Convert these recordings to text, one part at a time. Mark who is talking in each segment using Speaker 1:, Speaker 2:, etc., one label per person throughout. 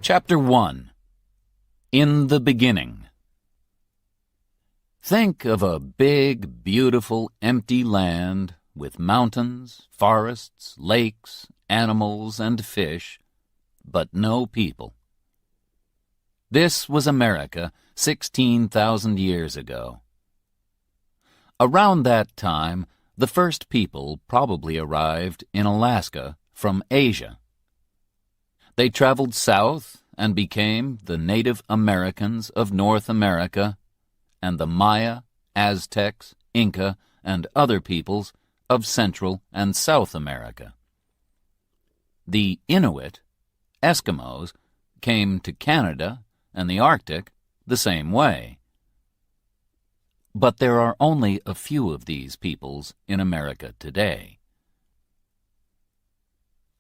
Speaker 1: Chapter 1. In the Beginning. Think of a big, beautiful, empty land with mountains, forests, lakes, animals, and fish, but no people. This was America 16,000 years ago. Around that time, the first people probably arrived in Alaska from Asia. They traveled south and became the Native Americans of North America and the Maya, Aztecs, Inca, and other peoples of Central and South America. The Inuit, Eskimos, came to Canada and the Arctic the same way. But there are only a few of these peoples in America today.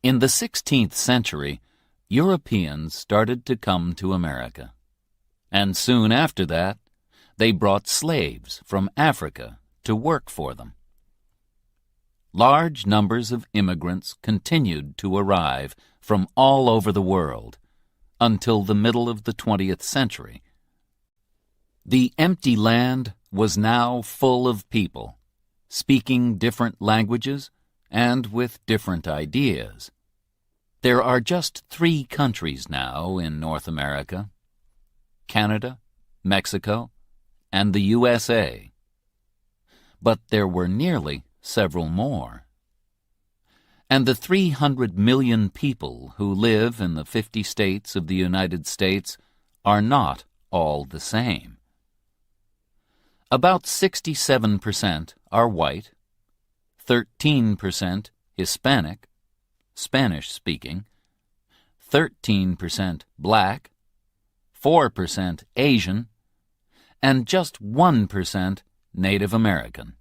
Speaker 1: In the 16th century, Europeans started to come to America, and soon after that, they brought slaves from Africa to work for them. Large numbers of immigrants continued to arrive from all over the world until the middle of the 20th century. The empty land was now full of people, speaking different languages and with different ideas. There are just 3 countries now in North America: Canada, Mexico, and the USA. But there were nearly several more. And the 300 million people who live in the 50 states of the United States are not all the same. About 67% are white, 13% Hispanic, Spanish-speaking, 13% black, 4% Asian, and just 1% Native American.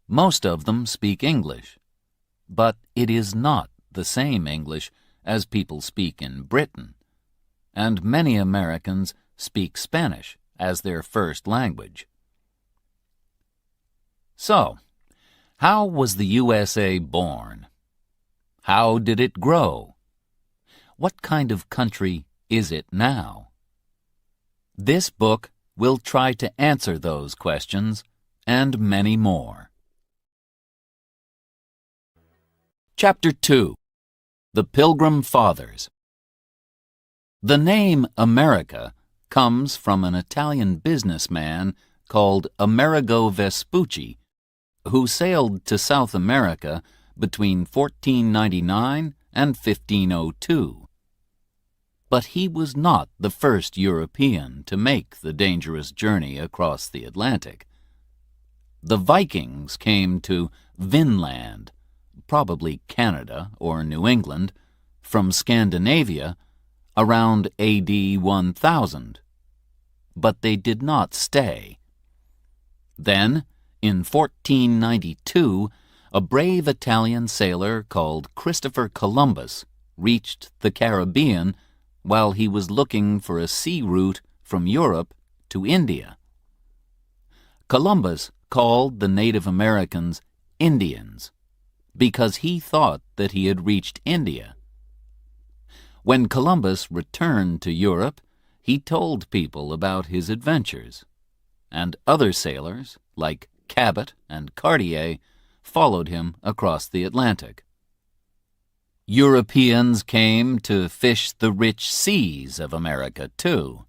Speaker 1: Most of them speak English, but it is not the same English as people speak in Britain, and many Americans speak Spanish as their first language. So, how was the USA born? How did it grow? What kind of country is it now? This book will try to answer those questions and many more. Chapter 2. The Pilgrim Fathers. The name America comes from an Italian businessman called Amerigo Vespucci, who sailed to South America between 1499 and 1502. But he was not the first European to make the dangerous journey across the Atlantic. The Vikings came to Vinland, probably Canada or New England, from Scandinavia around AD 1000. But they did not stay. Then, in 1492, a brave Italian sailor called Christopher Columbus reached the Caribbean while he was looking for a sea route from Europe to India. Columbus called the Native Americans Indians because he thought that he had reached India. When Columbus returned to Europe, he told people about his adventures, and other sailors, like Cabot and Cartier, followed him across the Atlantic. Europeans came to fish the rich seas of America, too.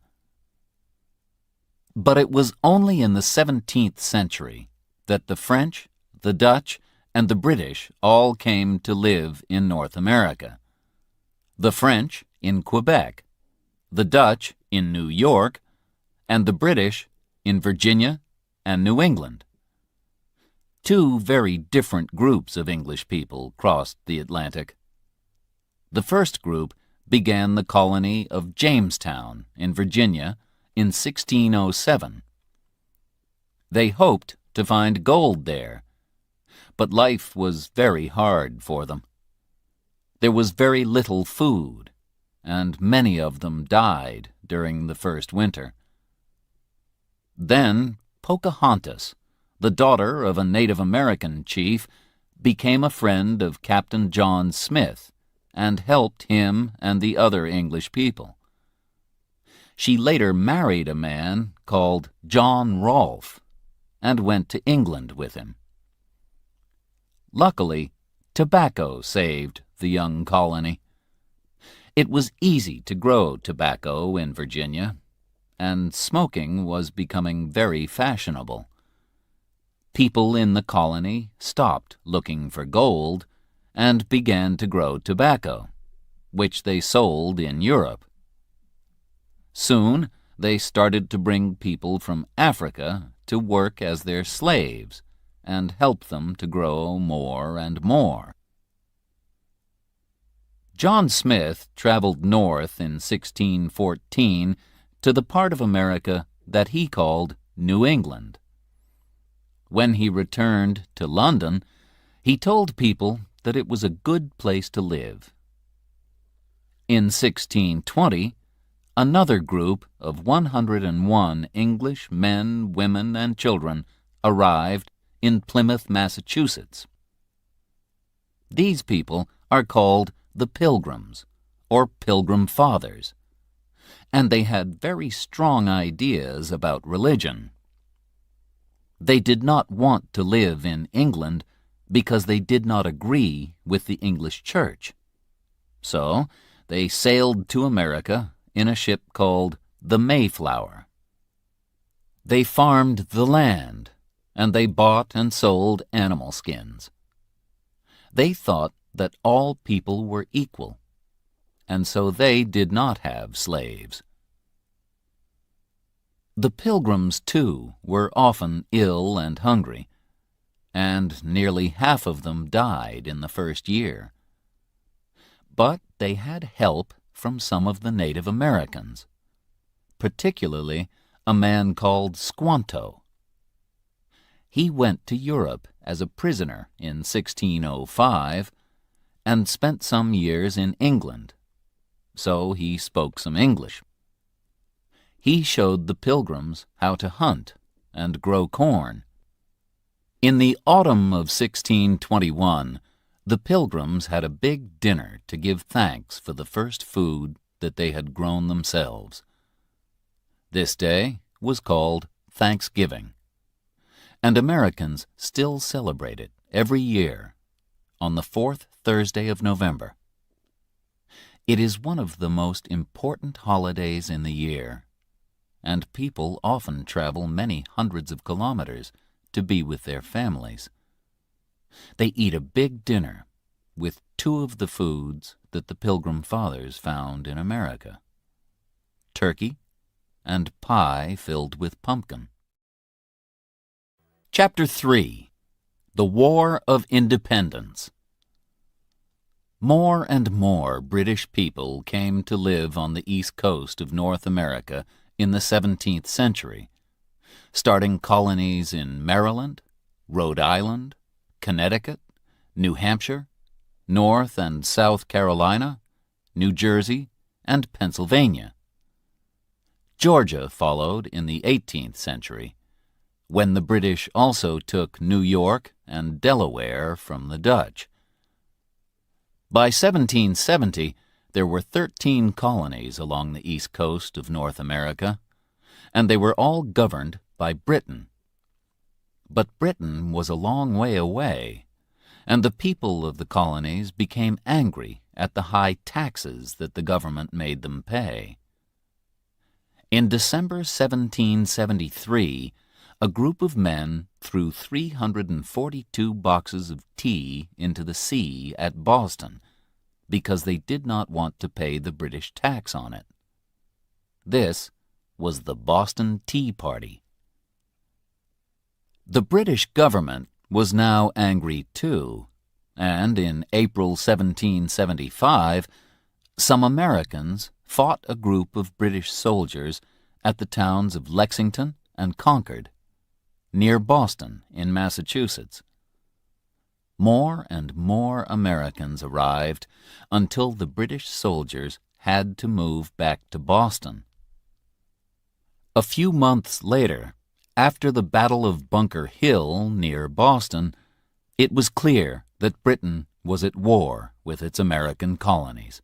Speaker 1: But it was only in the 17th century that the French, the Dutch, and the British all came to live in North America. The French in Quebec, the Dutch in New York, and the British in Virginia and New England. 2 very different groups of English people crossed the Atlantic. The first group began the colony of Jamestown in Virginia in 1607. They hoped to find gold there, but life was very hard for them. There was very little food, and many of them died during the first winter. Then Pocahontas, the daughter of a Native American chief, became a friend of Captain John Smith and helped him and the other English people. She later married a man called John Rolfe and went to England with him. Luckily, tobacco saved the young colony. It was easy to grow tobacco in Virginia, and smoking was becoming very fashionable. People in the colony stopped looking for gold and began to grow tobacco, which they sold in Europe. Soon, they started to bring people from Africa to work as their slaves and help them to grow more and more. John Smith traveled north in 1614 to the part of America that he called New England. When he returned to London, he told people that it was a good place to live. In 1620, another group of 101 English men, women, and children arrived in Plymouth, Massachusetts. These people are called the Pilgrims, or Pilgrim Fathers, and they had very strong ideas about religion. They did not want to live in England because they did not agree with the English Church. So they sailed to America in a ship called the Mayflower. They farmed the land, and they bought and sold animal skins. They thought that all people were equal, and so they did not have slaves. The Pilgrims, too, were often ill and hungry, and nearly half of them died in the first year. But they had help from some of the Native Americans, particularly a man called Squanto. He went to Europe as a prisoner in 1605 and spent some years in England, so he spoke some English. He showed the Pilgrims how to hunt and grow corn. In the autumn of 1621, the Pilgrims had a big dinner to give thanks for the first food that they had grown themselves. This day was called Thanksgiving, and Americans still celebrate it every year on the fourth Thursday of November. It is one of the most important holidays in the year, and people often travel many hundreds of kilometers to be with their families. They eat a big dinner with two of the foods that the Pilgrim Fathers found in America: turkey and pie filled with pumpkin. Chapter 3. The War of Independence. More and more British people came to live on the east coast of North America in the 17th century, starting colonies in Maryland, Rhode Island, Connecticut, New Hampshire, North and South Carolina, New Jersey, and Pennsylvania. Georgia followed in the 18th century, when the British also took New York and Delaware from the Dutch. By 1770, there were 13 colonies along the east coast of North America, and they were all governed by Britain. But Britain was a long way away, and the people of the colonies became angry at the high taxes that the government made them pay. In December 1773, a group of men threw 342 boxes of tea into the sea at Boston because they did not want to pay the British tax on it. This was the Boston Tea Party. The British government was now angry too, and in April 1775, some Americans fought a group of British soldiers at the towns of Lexington and Concord, near Boston in Massachusetts. More and more Americans arrived until the British soldiers had to move back to Boston. A few months later, after the Battle of Bunker Hill near Boston, it was clear that Britain was at war with its American colonies.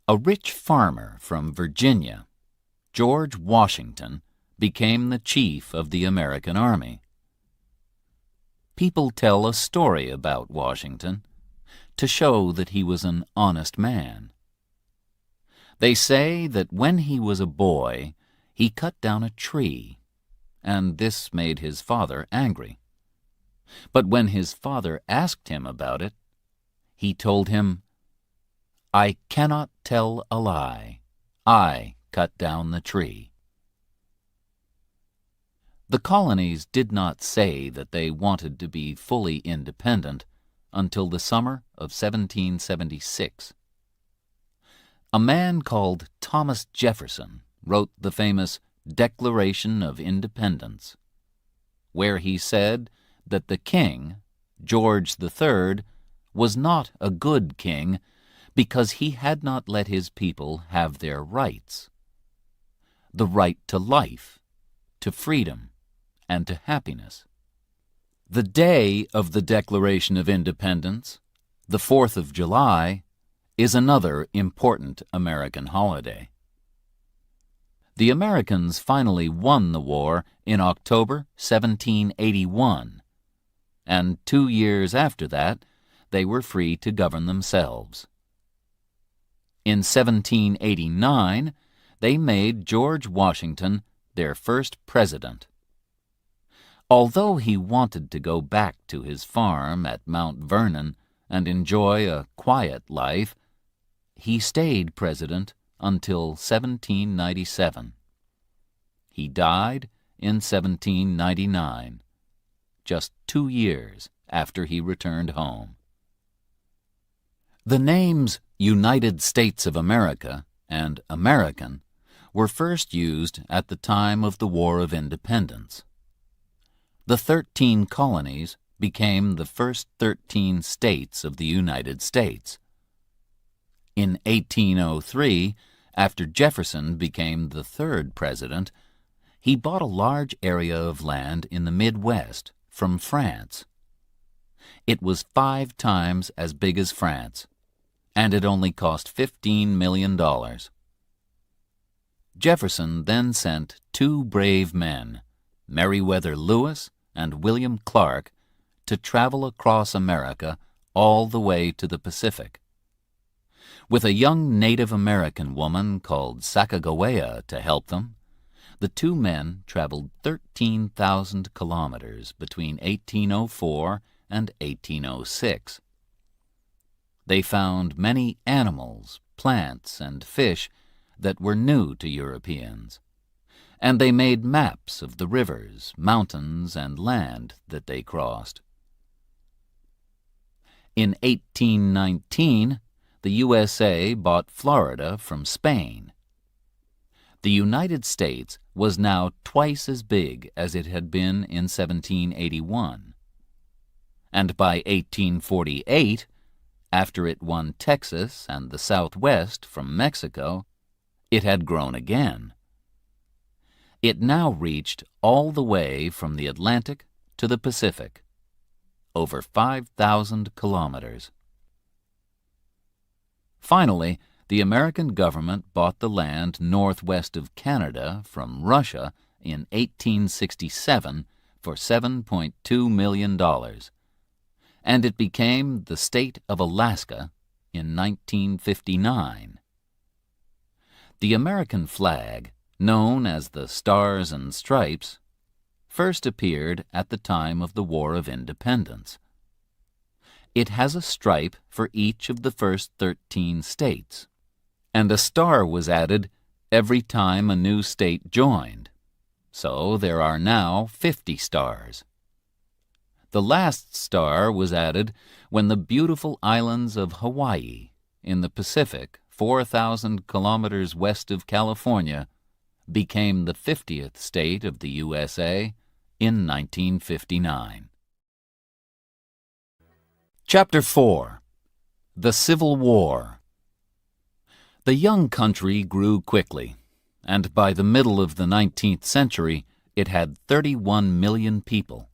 Speaker 1: A rich farmer from Virginia, George Washington, became the chief of the American Army. People tell a story about Washington to show that he was an honest man. They say that when he was a boy, he cut down a tree, and this made his father angry. But when his father asked him about it, he told him, "I cannot tell a lie. I cut down the tree." The colonies did not say that they wanted to be fully independent until the summer of 1776. A man called Thomas Jefferson wrote the famous Declaration of Independence, where he said that the king, George III, was not a good king because he had not let his people have their rights. The right to life, to freedom, and to happiness. The day of the Declaration of Independence, the 4th of July, is another important American holiday. The Americans finally won the war in October 1781, and 2 years after that, they were free to govern themselves. In 1789, they made George Washington their first president. Although he wanted to go back to his farm at Mount Vernon and enjoy a quiet life, he stayed president until 1797. He died in 1799, just 2 years after he returned home. The names United States of America and American were first used at the time of the War of Independence. The 13 colonies became the first 13 states of the United States. In 1803, after Jefferson became the 3rd president, he bought a large area of land in the Midwest from France. It was 5 times as big as France, and it only cost $15 million. Jefferson then sent 2 brave men, Meriwether Lewis and William Clark, to travel across America all the way to the Pacific. With a young Native American woman called Sacagawea to help them, the 2 men traveled 13,000 kilometers between 1804 and 1806. They found many animals, plants, and fish that were new to Europeans, and they made maps of the rivers, mountains, and land that they crossed. In 1819, the USA bought Florida from Spain. The United States was now twice as big as it had been in 1781. And by 1848, after it won Texas and the Southwest from Mexico, it had grown again. It now reached all the way from the Atlantic to the Pacific, over 5,000 kilometers. Finally, the American government bought the land northwest of Canada from Russia in 1867 for $7.2 million, and it became the state of Alaska in 1959. The American flag, known as the Stars and Stripes, first appeared at the time of the War of Independence. It has a stripe for each of the first 13 states, and a star was added every time a new state joined, so there are now 50 stars. The last star was added when the beautiful islands of Hawaii in the Pacific, 4,000 kilometers west of California, became the 50th state of the USA in 1959. Chapter 4. The Civil War. The young country grew quickly, and by the middle of the 19th century it had 31 million people.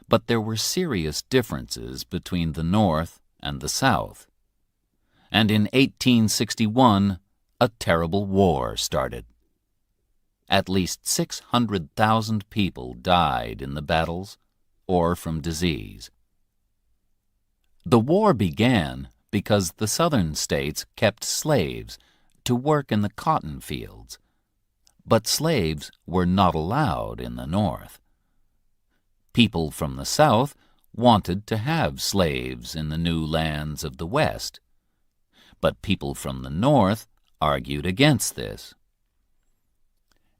Speaker 1: But there were serious differences between the North and the South. And in 1861, a terrible war started. At least 600,000 people died in the battles or from disease. The war began because the southern states kept slaves to work in the cotton fields, but slaves were not allowed in the North. People from the South wanted to have slaves in the new lands of the West, but people from the North argued against this.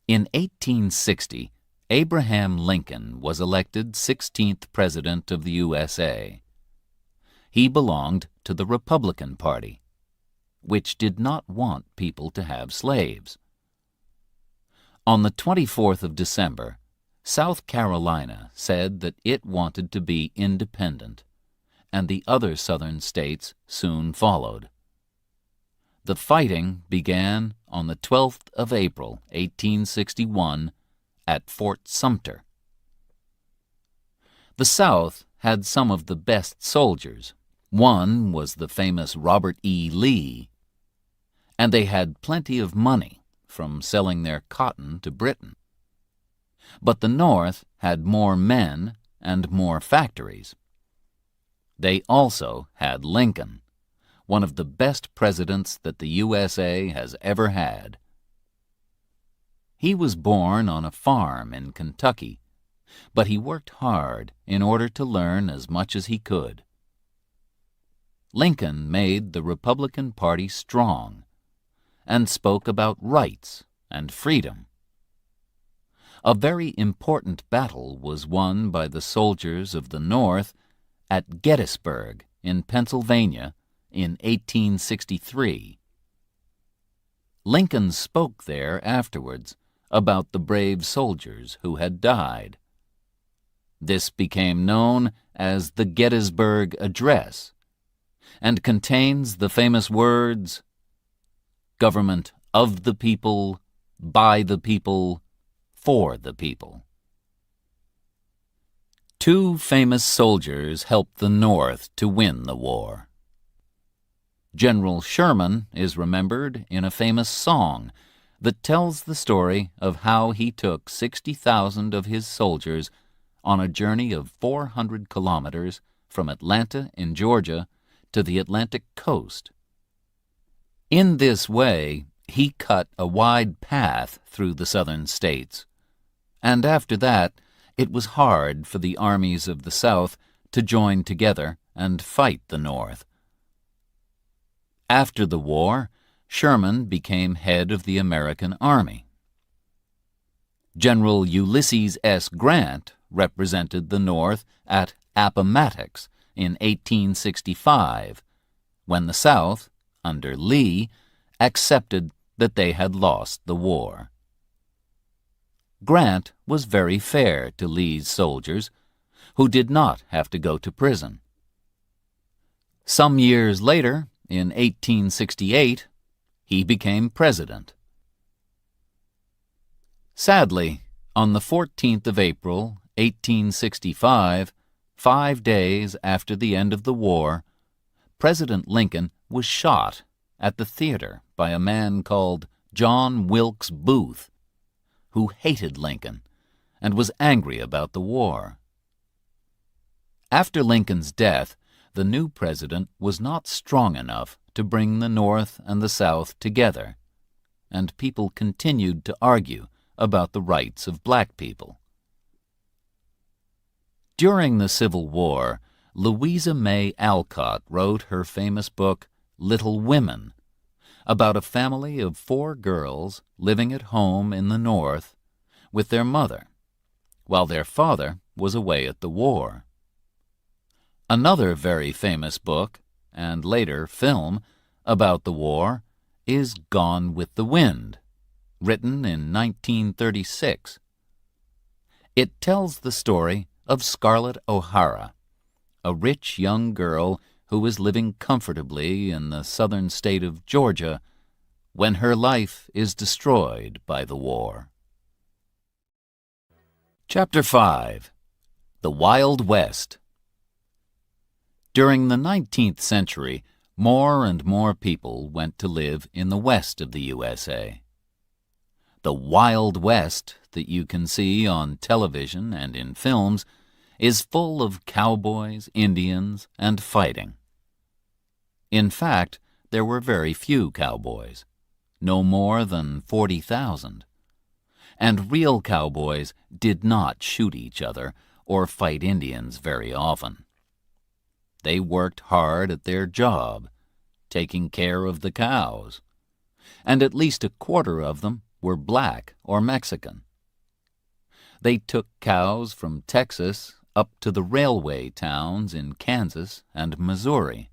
Speaker 1: In 1860, Abraham Lincoln was elected 16th President of the USA. He belonged to the Republican Party, which did not want people to have slaves. On the 24th of December, South Carolina said that it wanted to be independent, and the other southern states soon followed. The fighting began on the 12th of April, 1861, at Fort Sumter. The South had some of the best soldiers. One was the famous Robert E. Lee, and they had plenty of money from selling their cotton to Britain. But the North had more men and more factories. They also had Lincoln, one of the best presidents that the USA has ever had. He was born on a farm in Kentucky, but he worked hard in order to learn as much as he could. Lincoln made the Republican Party strong and spoke about rights and freedom. A very important battle was won by the soldiers of the North at Gettysburg in Pennsylvania in 1863. Lincoln spoke there afterwards about the brave soldiers who had died. This became known as the Gettysburg Address and contains the famous words, "Government of the people, by the people, for the people." Two famous soldiers helped the North to win the war. General Sherman is remembered in a famous song that tells the story of how he took 60,000 of his soldiers on a journey of 400 kilometers from Atlanta in Georgia to the Atlantic coast. In this way, he cut a wide path through the southern states, and after that, it was hard for the armies of the South to join together and fight the North. After the war, Sherman became head of the American Army. General Ulysses S. Grant represented the North at Appomattox in 1865, when the South, under Lee, accepted that they had lost the war. Grant was very fair to Lee's soldiers, who did not have to go to prison. Some years later, in 1868, he became president. Sadly, on the 14th of April, 1865, 5 days after the end of the war, President Lincoln was shot at the theater by a man called John Wilkes Booth, who hated Lincoln and was angry about the war. After Lincoln's death, the new president was not strong enough to bring the North and the South together, and people continued to argue about the rights of black people. During the Civil War, Louisa May Alcott wrote her famous book, Little Women, about a family of 4 girls living at home in the North with their mother, while their father was away at the war. Another very famous book, and later film, about the war is Gone with the Wind, written in 1936. It tells the story of Scarlett O'Hara, a rich young girl who was living comfortably in the southern state of Georgia when her life is destroyed by the war. Chapter 5. The Wild West. During the 19th century, more and more people went to live in the west of the USA. The Wild West that you can see on television and in films is full of cowboys, Indians, and fighting. In fact, there were very few cowboys, no more than 40,000. And real cowboys did not shoot each other or fight Indians very often. They worked hard at their job, taking care of the cows, and at least a quarter of them were black or Mexican. They took cows from Texas up to the railway towns in Kansas and Missouri.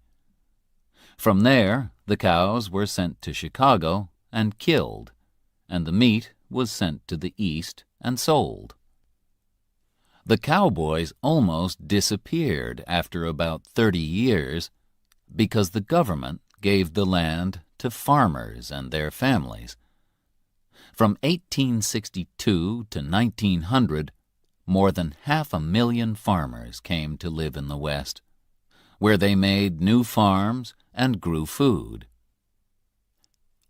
Speaker 1: From there, the cows were sent to Chicago and killed, and the meat was sent to the East and sold. The cowboys almost disappeared after about 30 years because the government gave the land to farmers and their families. From 1862 to 1900, more than 500,000 farmers came to live in the West, where they made new farms and grew food.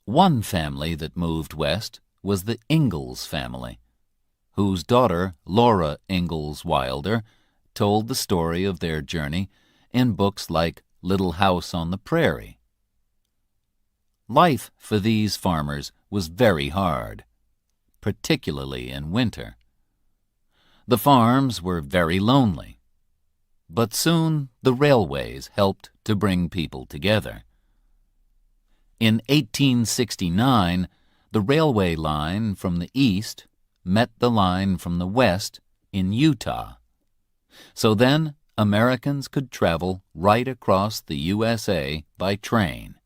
Speaker 1: One family that moved west was the Ingalls family, whose daughter, Laura Ingalls Wilder, told the story of their journey in books like Little House on the Prairie. Life for these farmers was very hard, particularly in winter. The farms were very lonely, but soon the railways helped to bring people together. In 1869, the railway line from the east met the line from the west in Utah. So then Americans could travel right across the USA by train.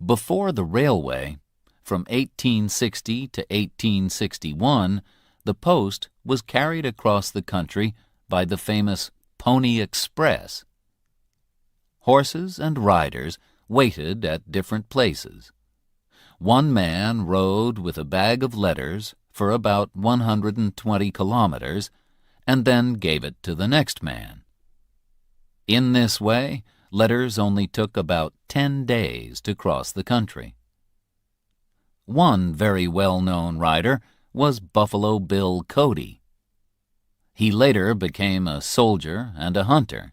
Speaker 1: Before the railway, from 1860 to 1861, the post was carried across the country by the famous Pony Express. Horses and riders waited at different places. One man rode with a bag of letters for about 120 kilometers and then gave it to the next man. In this way, letters only took about 10 days to cross the country. One very well-known rider was Buffalo Bill Cody. He later became a soldier and a hunter.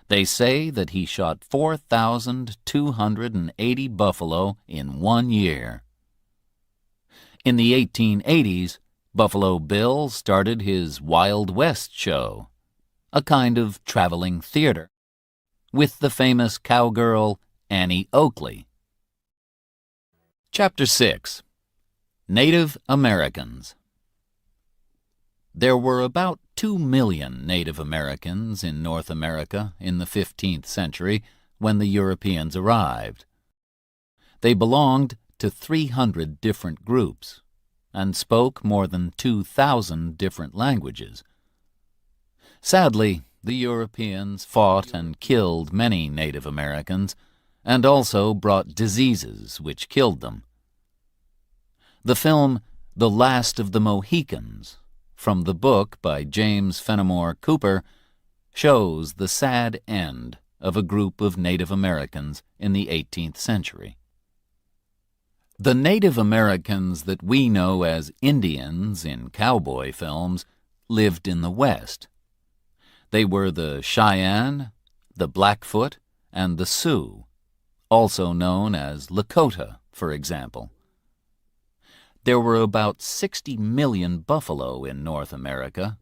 Speaker 1: They say that he shot 4,280 buffalo in 1 year. In the 1880s, Buffalo Bill started his Wild West show, a kind of traveling theater, with the famous cowgirl Annie Oakley. Chapter 6. Native Americans. There were about 2 million Native Americans in North America in the 15th century when the Europeans arrived. They belonged to 300 different groups and spoke more than 2,000 different languages. Sadly, the Europeans fought and killed many Native Americans and also brought diseases which killed them. The film The Last of the Mohicans, from the book by James Fenimore Cooper, shows the sad end of a group of Native Americans in the 18th century. The Native Americans that we know as Indians in cowboy films lived in the West. They were the Cheyenne, the Blackfoot, and the Sioux, also known as Lakota, for example. There were about 60 million buffalo in North America,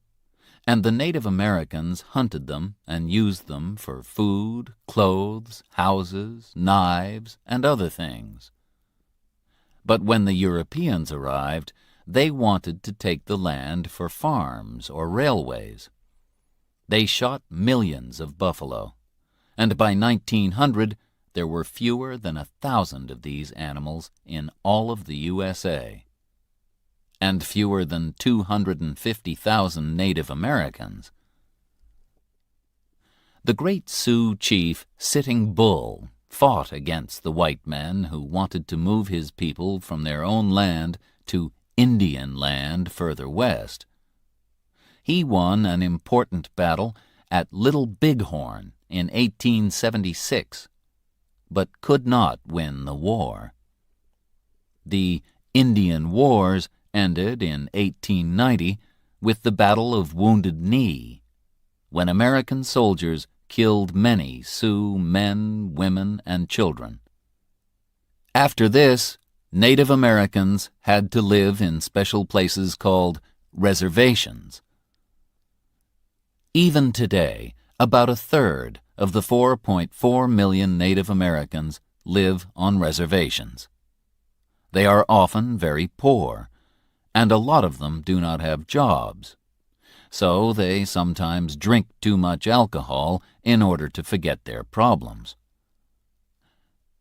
Speaker 1: and the Native Americans hunted them and used them for food, clothes, houses, knives, and other things. But when the Europeans arrived, they wanted to take the land for farms or railways. They shot millions of buffalo, and by 1900 there were fewer than 1,000 of these animals in all of the USA, and fewer than 250,000 Native Americans. The great Sioux chief Sitting Bull fought against the white men who wanted to move his people from their own land to Indian land further west. He won an important battle at Little Bighorn in 1876, but could not win the war. The Indian Wars ended in 1890 with the Battle of Wounded Knee, when American soldiers killed many Sioux men, women, and children. After this, Native Americans had to live in special places called reservations. Even today, about a third of the 4.4 million Native Americans live on reservations. They are often very poor, and a lot of them do not have jobs. So they sometimes drink too much alcohol in order to forget their problems.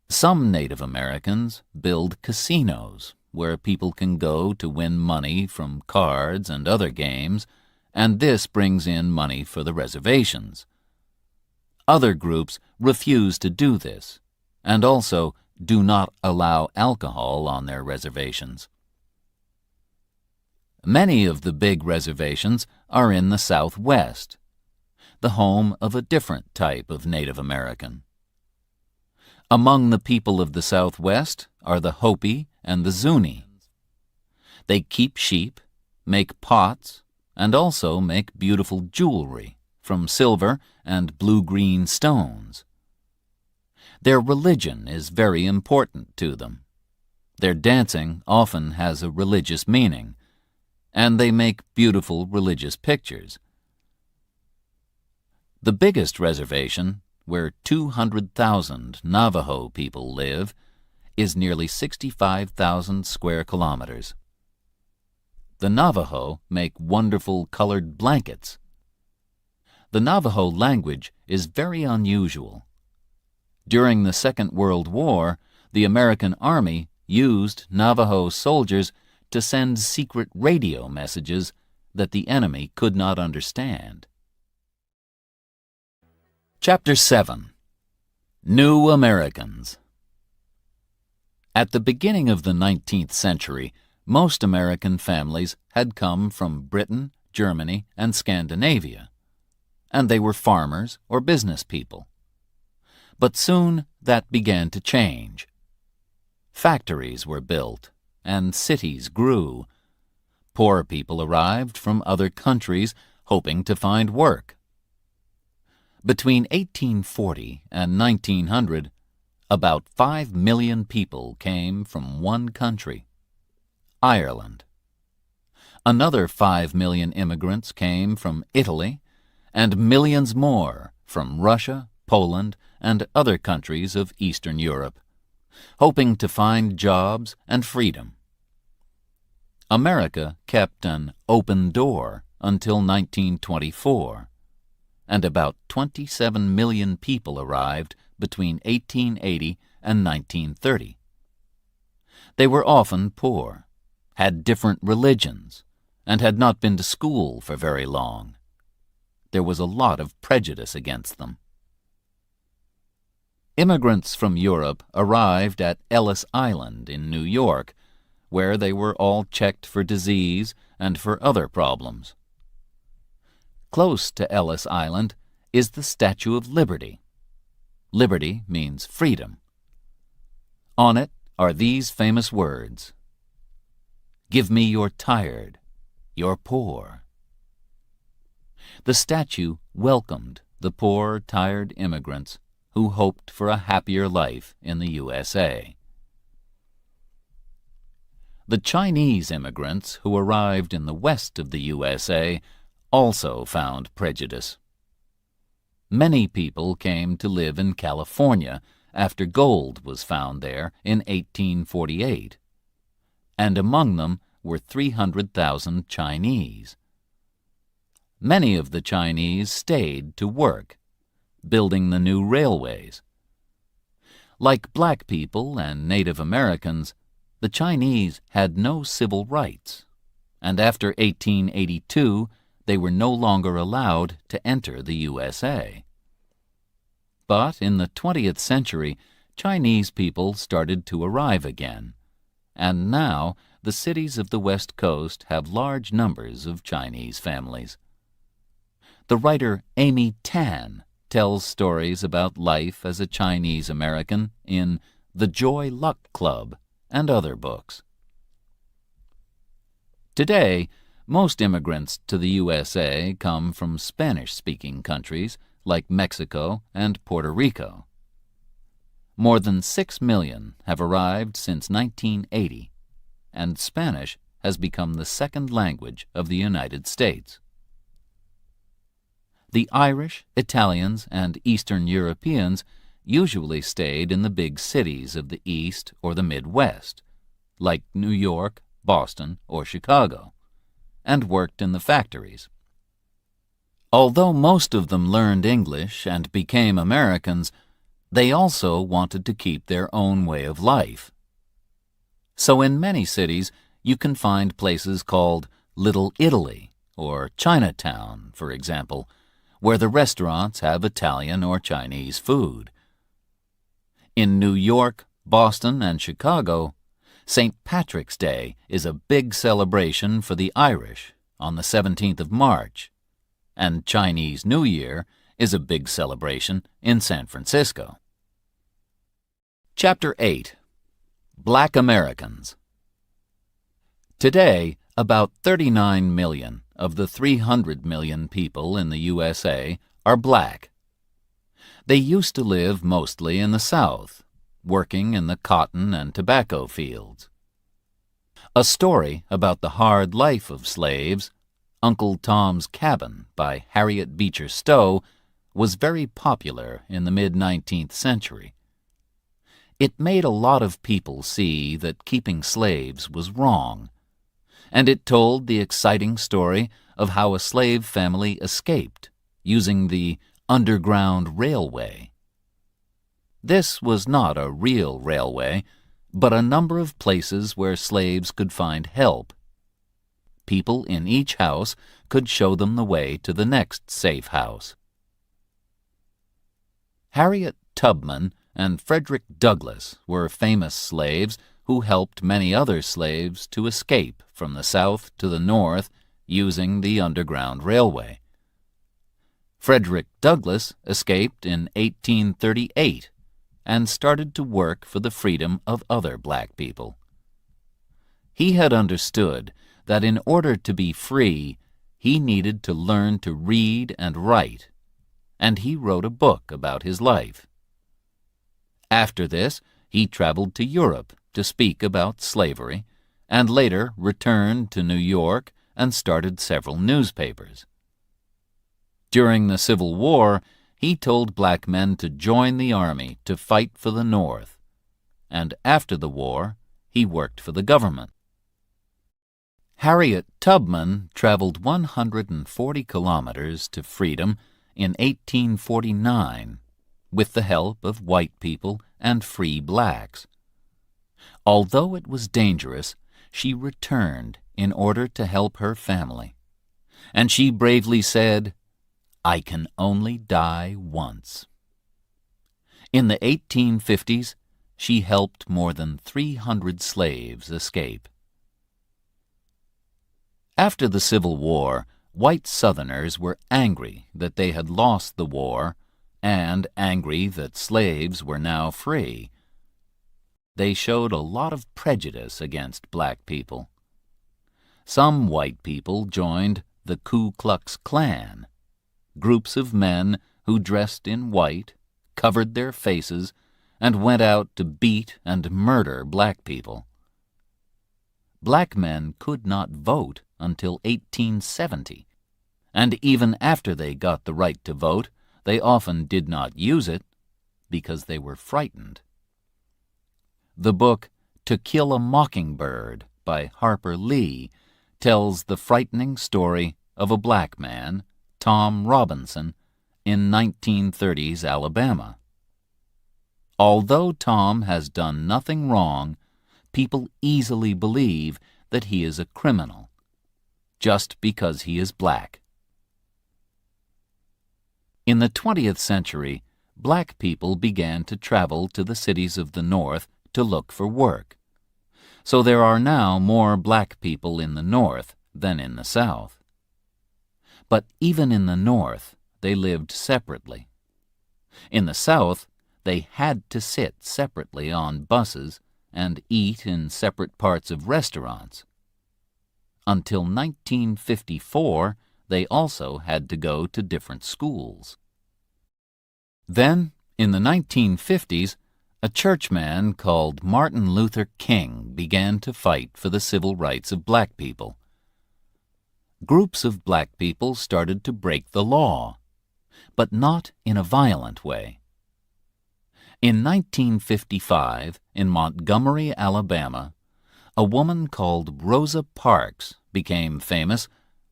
Speaker 1: Some Native Americans build casinos where people can go to win money from cards and other games, and this brings in money for the reservations. Other groups refuse to do this, and also do not allow alcohol on their reservations. Many of the big reservations are in the Southwest, the home of a different type of Native American. Among the people of the Southwest are the Hopi and the Zuni. They keep sheep, make pots, and also make beautiful jewelry from silver and blue-green stones. Their religion is very important to them. Their dancing often has a religious meaning, and they make beautiful religious pictures. The biggest reservation, where 200,000 Navajo people live, is nearly 65,000 square kilometers. The Navajo make wonderful colored blankets. The Navajo language is very unusual. During the Second World War, the American Army used Navajo soldiers to send secret radio messages that the enemy could not understand. Chapter 7. New Americans. At the beginning of the 19th century, most American families had come from Britain, Germany, and Scandinavia, and they were farmers or business people. But soon that began to change. Factories were built, and cities grew. Poor people arrived from other countries hoping to find work. Between 1840 and 1900, about 5 million people came from one country, Ireland. Another 5 million immigrants came from Italy, and millions more from Russia, Poland, and other countries of Eastern Europe, hoping to find jobs and freedom. America kept an open door until 1924, and about 27 million people arrived between 1880 and 1930. They were often poor, had different religions, and had not been to school for very long. There was a lot of prejudice against them. Immigrants from Europe arrived at Ellis Island in New York, where they were all checked for disease and for other problems. Close to Ellis Island is the Statue of Liberty. Liberty means freedom. On it are these famous words: "Give me your tired, your poor." The statue welcomed the poor, tired immigrants who hoped for a happier life in the USA. The Chinese immigrants who arrived in the west of the USA also found prejudice. Many people came to live in California after gold was found there in 1848, and among them were 300,000 Chinese. Many of the Chinese stayed to work, building the new railways. Like black people and Native Americans, the Chinese had no civil rights, and after 1882 they were no longer allowed to enter the USA. But in the 20th century, Chinese people started to arrive again, and now the cities of the West Coast have large numbers of Chinese families. The writer Amy Tan tells stories about life as a Chinese American in The Joy Luck Club and other books. Today, most immigrants to the USA come from Spanish-speaking countries like Mexico and Puerto Rico. More than 6 million have arrived since 1980, and Spanish has become the second language of the United States. The Irish, Italians, and Eastern Europeans usually stayed in the big cities of the East or the Midwest, like New York, Boston, or Chicago, and worked in the factories. Although most of them learned English and became Americans, they also wanted to keep their own way of life. So in many cities, you can find places called Little Italy or Chinatown, for example, where the restaurants have Italian or Chinese food. In New York, Boston, and Chicago, St. Patrick's Day is a big celebration for the Irish on the 17th of March, and Chinese New Year is a big celebration in San Francisco. Chapter 8. Black Americans. Today, about 39 million of the 300 million people in the USA are black. They used to live mostly in the South, working in the cotton and tobacco fields. A story about the hard life of slaves, Uncle Tom's Cabin by Harriet Beecher Stowe, was very popular in the mid-19th century. It made a lot of people see that keeping slaves was wrong, and it told the exciting story of how a slave family escaped using the Underground Railway. This was not a real railway, but a number of places where slaves could find help. People in each house could show them the way to the next safe house. Harriet Tubman and Frederick Douglass were famous slaves who helped many other slaves to escape from the South to the North using the Underground Railway. Frederick Douglass escaped in 1838 and started to work for the freedom of other black people. He had understood that in order to be free, he needed to learn to read and write, and he wrote a book about his life. After this, he traveled to Europe to speak about slavery, and later returned to New York and started several newspapers. During the Civil War, he told black men to join the army to fight for the North, and after the war, he worked for the government. Harriet Tubman traveled 140 kilometers to freedom in 1849 with the help of white people and free blacks. Although it was dangerous, she returned in order to help her family, and she bravely said, "I can only die once." In the 1850s, she helped more than 300 slaves escape. After the Civil War, white Southerners were angry that they had lost the war and angry that slaves were now free. They showed a lot of prejudice against black people. Some white people joined the Ku Klux Klan, groups of men who dressed in white, covered their faces, and went out to beat and murder black people. Black men could not vote until 1870, and even after they got the right to vote, they often did not use it because they were frightened. The book To Kill a Mockingbird by Harper Lee tells the frightening story of a black man, Tom Robinson, in 1930s Alabama. Although Tom has done nothing wrong, people easily believe that he is a criminal, just because he is black. In the 20th century, black people began to travel to the cities of the North to look for work. So there are now more black people in the North than in the South. But even in the North, they lived separately. In the South, they had to sit separately on buses and eat in separate parts of restaurants. Until 1954, they also had to go to different schools. Then, in the 1950s, a churchman called Martin Luther King began to fight for the civil rights of black people. Groups of black people started to break the law, but not in a violent way. In 1955, in Montgomery, Alabama, a woman called Rosa Parks became famous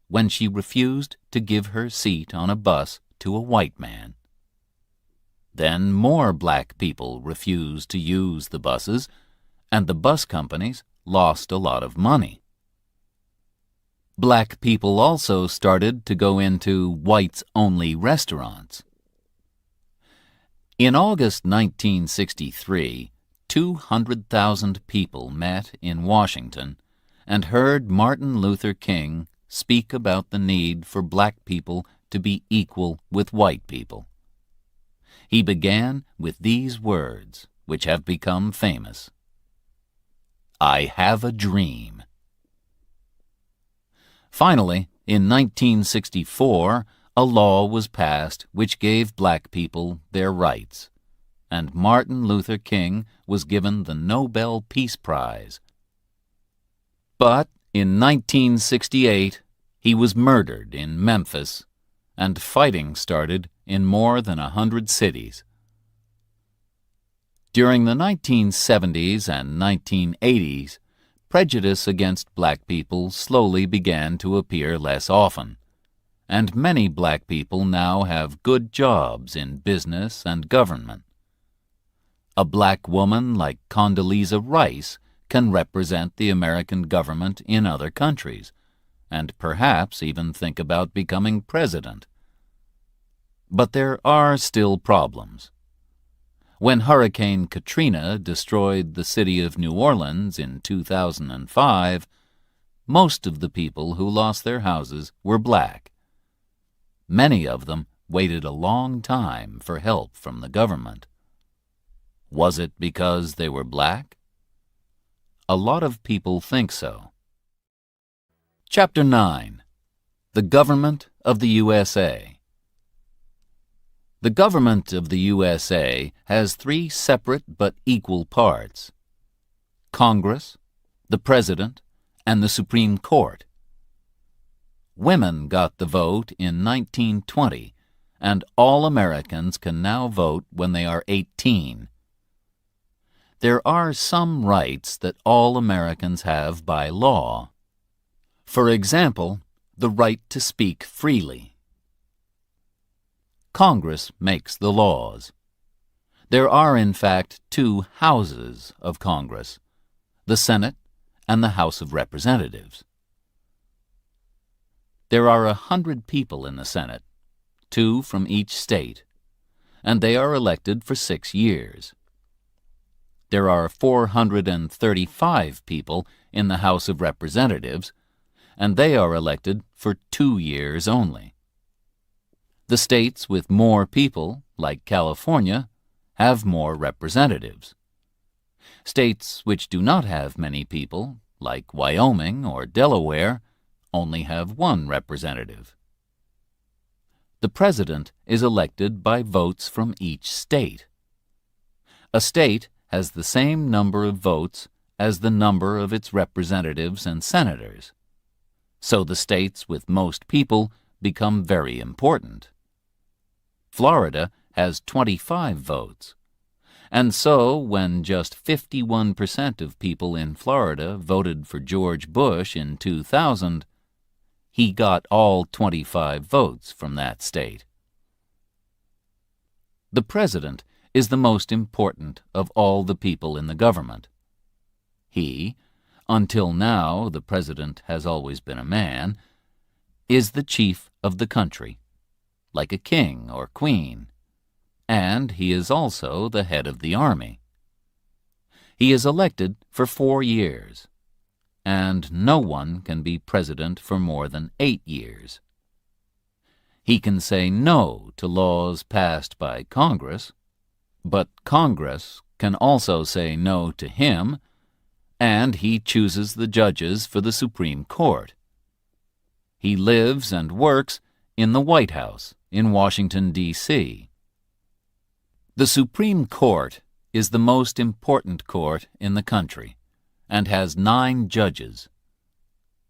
Speaker 1: when she refused to give her seat on a bus to a white man. Then more black people refused to use the buses, and the bus companies lost a lot of money. Black people also started to go into whites-only restaurants. In August 1963, 200,000 people met in Washington and heard Martin Luther King speak about the need for black people to be equal with white people. He began with these words, which have become famous. "I have a dream." Finally, in 1964, a law was passed which gave black people their rights, and Martin Luther King was given the Nobel Peace Prize. But in 1968, he was murdered in Memphis, and fighting started in more than 100 cities. During the 1970s and 1980s, prejudice against black people slowly began to appear less often, and many black people now have good jobs in business and government. A black woman like Condoleezza Rice can represent the American government in other countries, and perhaps even think about becoming president. But there are still problems. When Hurricane Katrina destroyed the city of New Orleans in 2005, most of the people who lost their houses were black. Many of them waited a long time for help from the government. Was it because they were black? A lot of people think so. Chapter 9. The Government of the USA. The government of the USA has three separate but equal parts: Congress, the President, and the Supreme Court. Women got the vote in 1920, and all Americans can now vote when they are 18. There are some rights that all Americans have by law. For example, the right to speak freely. Congress makes the laws. There are, in fact, two houses of Congress, the Senate and the House of Representatives. There are 100 people in the Senate, 2 from each state, and they are elected for 6 years. There are 435 people in the House of Representatives, and they are elected for 2 years only. The states with more people, like California, have more representatives. States which do not have many people, like Wyoming or Delaware, only have 1 representative. The president is elected by votes from each state. A state has the same number of votes as the number of its representatives and senators. So the states with most people become very important. Florida has 25 votes, and so when just 51% of people in Florida voted for George Bush in 2000, he got all 25 votes from that state. The president is the most important of all the people in the government. He, until now the president has always been a man, is the chief of the country, like a king or queen, and he is also the head of the army. He is elected for 4 years, and no one can be president for more than 8 years. He can say no to laws passed by Congress, but Congress can also say no to him, and he chooses the judges for the Supreme Court. He lives and works in the White House in Washington, D.C. The Supreme Court is the most important court in the country and has 9 judges.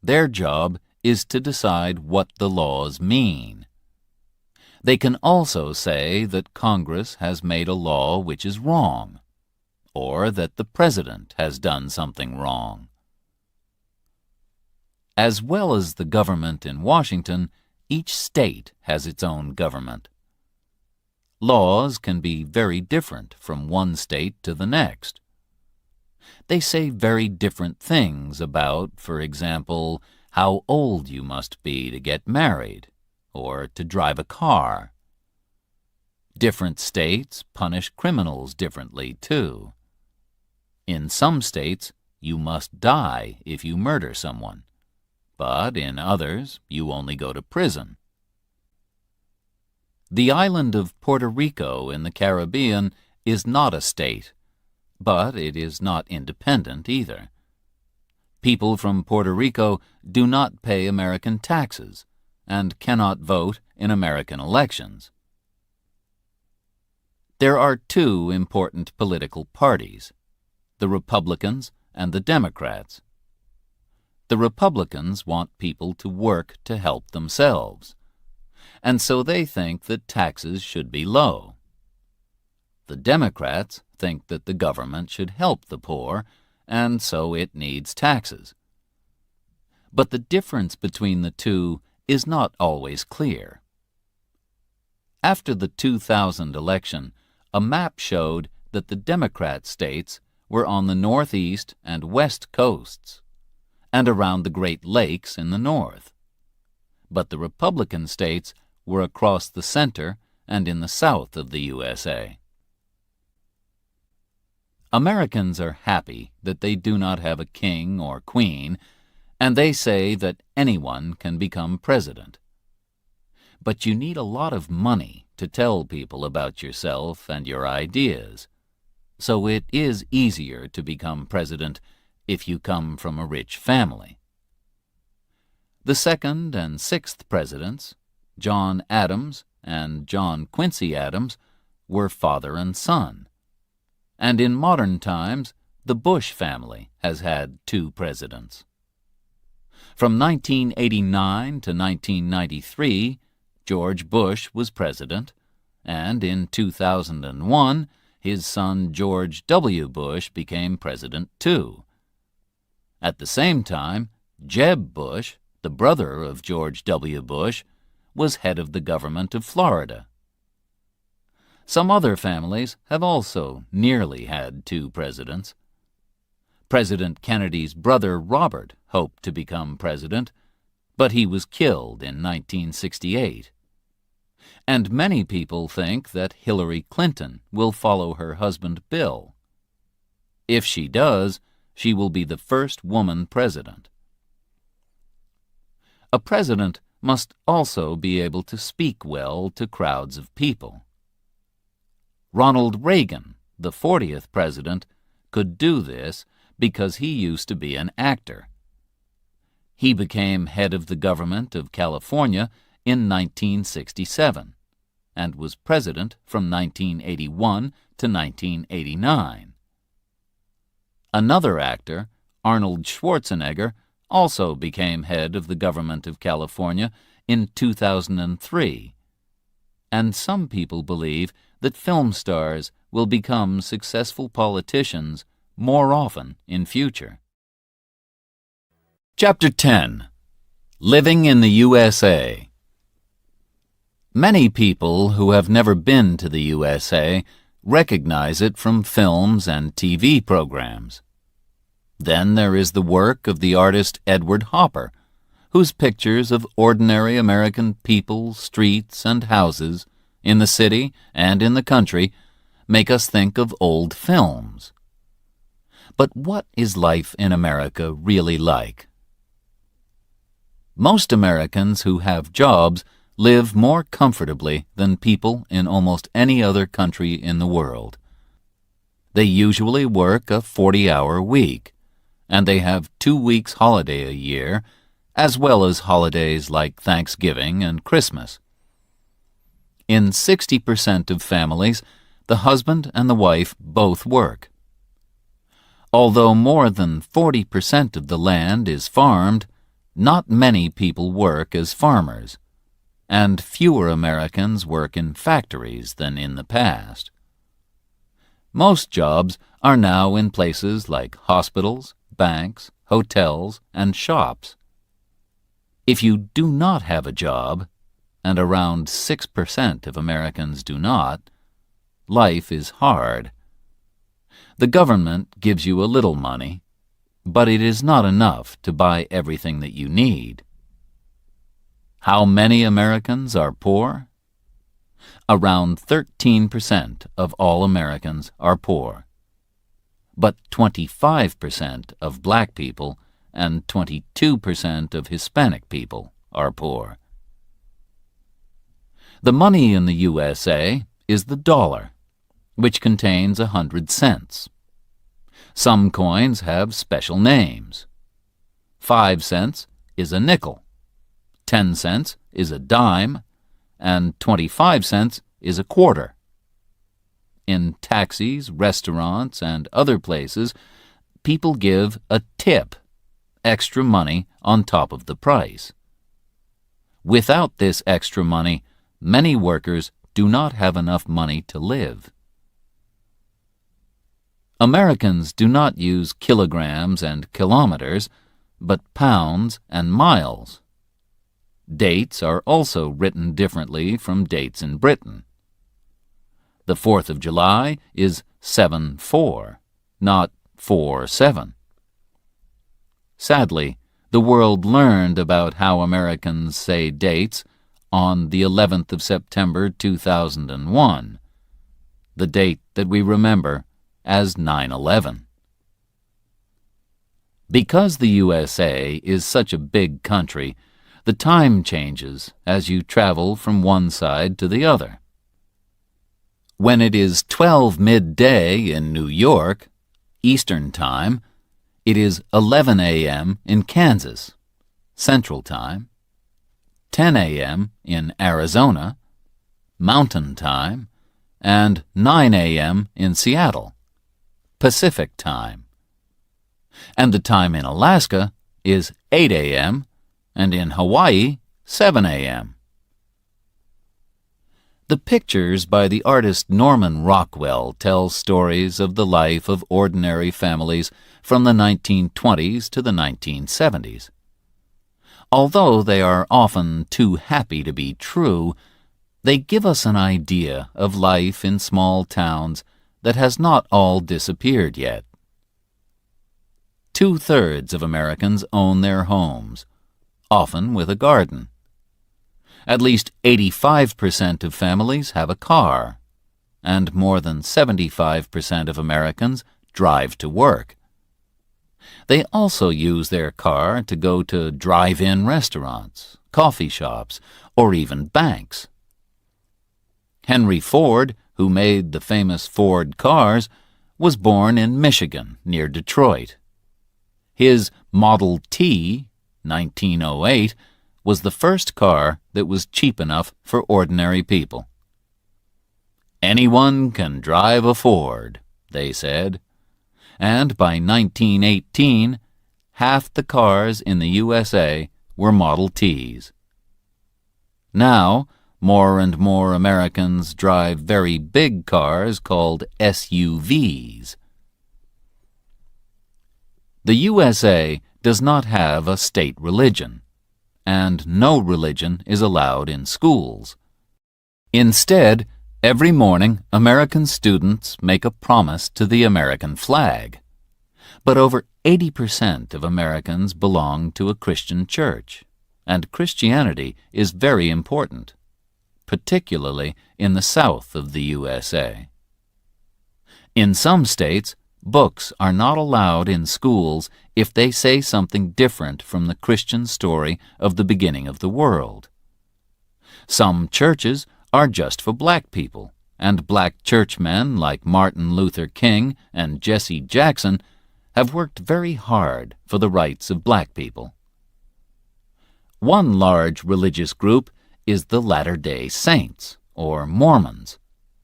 Speaker 1: Their job is to decide what the laws mean. They can also say that Congress has made a law which is wrong, or that the President has done something wrong. As well as the government in Washington, each state has its own government. Laws can be very different from one state to the next. They say very different things about, for example, how old you must be to get married, or to drive a car. Different states punish criminals differently, too. In some states, you must die if you murder someone, but in others, you only go to prison. The island of Puerto Rico in the Caribbean is not a state, but it is not independent either. People from Puerto Rico do not pay American taxes and cannot vote in American elections. There are 2 important political parties, the Republicans and the Democrats. The Republicans want people to work to help themselves, and so they think that taxes should be low. The Democrats think that the government should help the poor, and so it needs taxes. But the difference between the 2 is not always clear. After the 2000 election, a map showed that the Democrat states were on the northeast and west coasts, and around the Great Lakes in the north. But the Republican states were across the center and in the south of the USA. Americans are happy that they do not have a king or queen, and they say that anyone can become president. But you need a lot of money to tell people about yourself and your ideas, so it is easier to become president if you come from a rich family. The 2nd and 6th presidents, John Adams and John Quincy Adams, were father and son. And in modern times, the Bush family has had 2 presidents. From 1989 to 1993, George Bush was president, and in 2001, his son George W. Bush became president too. At the same time, Jeb Bush, the brother of George W. Bush, was head of the government of Florida. Some other families have also nearly had 2 presidents. President Kennedy's brother Robert hoped to become president, but he was killed in 1968. And many people think that Hillary Clinton will follow her husband Bill. If she does, she will be the first woman president. A president must also be able to speak well to crowds of people. Ronald Reagan, the 40th president, could do this because he used to be an actor. He became head of the government of California in 1967 and was president from 1981 to 1989. Another actor, Arnold Schwarzenegger, also became head of the government of California in 2003. And some people believe that film stars will become successful politicians more often in future. Chapter 10. Living in the USA. Many people who have never been to the USA recognize it from films and TV programs. Then there is the work of the artist Edward Hopper, whose pictures of ordinary American people, streets, and houses in the city and in the country make us think of old films. But what is life in America really like? Most Americans who have jobs live more comfortably than people in almost any other country in the world. They usually work a 40-hour week, and they have 2 weeks holiday a year, as well as holidays like Thanksgiving and Christmas. In 60% of families, the husband and the wife both work. Although more than 40% of the land is farmed, not many people work as farmers, and fewer Americans work in factories than in the past. Most jobs are now in places like hospitals, banks, hotels, and shops. If you do not have a job, and around 6% of Americans do not, life is hard. The government gives you a little money, but it is not enough to buy everything that you need. How many Americans are poor? Around 13% of all Americans are poor, but 25% of black people and 22% of Hispanic people are poor. The money in the USA is the dollar, which contains 100 cents. Some coins have special names. 5 cents is a nickel, 10 cents is a dime, and 25 cents is a quarter. In taxis, restaurants, and other places, people give a tip, extra money on top of the price. Without this extra money, many workers do not have enough money to live. Americans do not use kilograms and kilometers, but pounds and miles. Dates are also written differently from dates in Britain. The 4th of July is 7-4, not 4-7. Sadly, the world learned about how Americans say dates on the 11th of September 2001, the date that we remember as 9/11. Because the USA is such a big country, the time changes as you travel from one side to the other. When it is 12 midday in New York, Eastern Time, it is 11 a.m. in Kansas, Central Time, 10 a.m. in Arizona, Mountain Time, and 9 a.m. in Seattle, Pacific Time. And the time in Alaska is 8 a.m., and in Hawaii, 7 a.m. The pictures by the artist Norman Rockwell tell stories of the life of ordinary families from the 1920s to the 1970s. Although they are often too happy to be true, they give us an idea of life in small towns that has not all disappeared yet. 2/3 of Americans own their homes, often with a garden. At least 85% of families have a car, and more than 75% of Americans drive to work. They also use their car to go to drive-in restaurants, coffee shops, or even banks. Henry Ford, who made the famous Ford cars, was born in Michigan, near Detroit. His Model T, 1908, was the first car that was cheap enough for ordinary people. Anyone can drive a Ford, they said, and by 1918, half the cars in the USA were Model Ts. Now, more and more Americans drive very big cars called SUVs. The USA does not have a state religion, and no religion is allowed in schools. Instead, every morning American students make a promise to the American flag. But over 80% of Americans belong to a Christian church, and Christianity is very important, particularly in the South of the USA. In some states, books are not allowed in schools if they say something different from the Christian story of the beginning of the world. Some churches are just for black people, and black churchmen like Martin Luther King and Jesse Jackson have worked very hard for the rights of black people. One large religious group is the Latter-day Saints, or Mormons,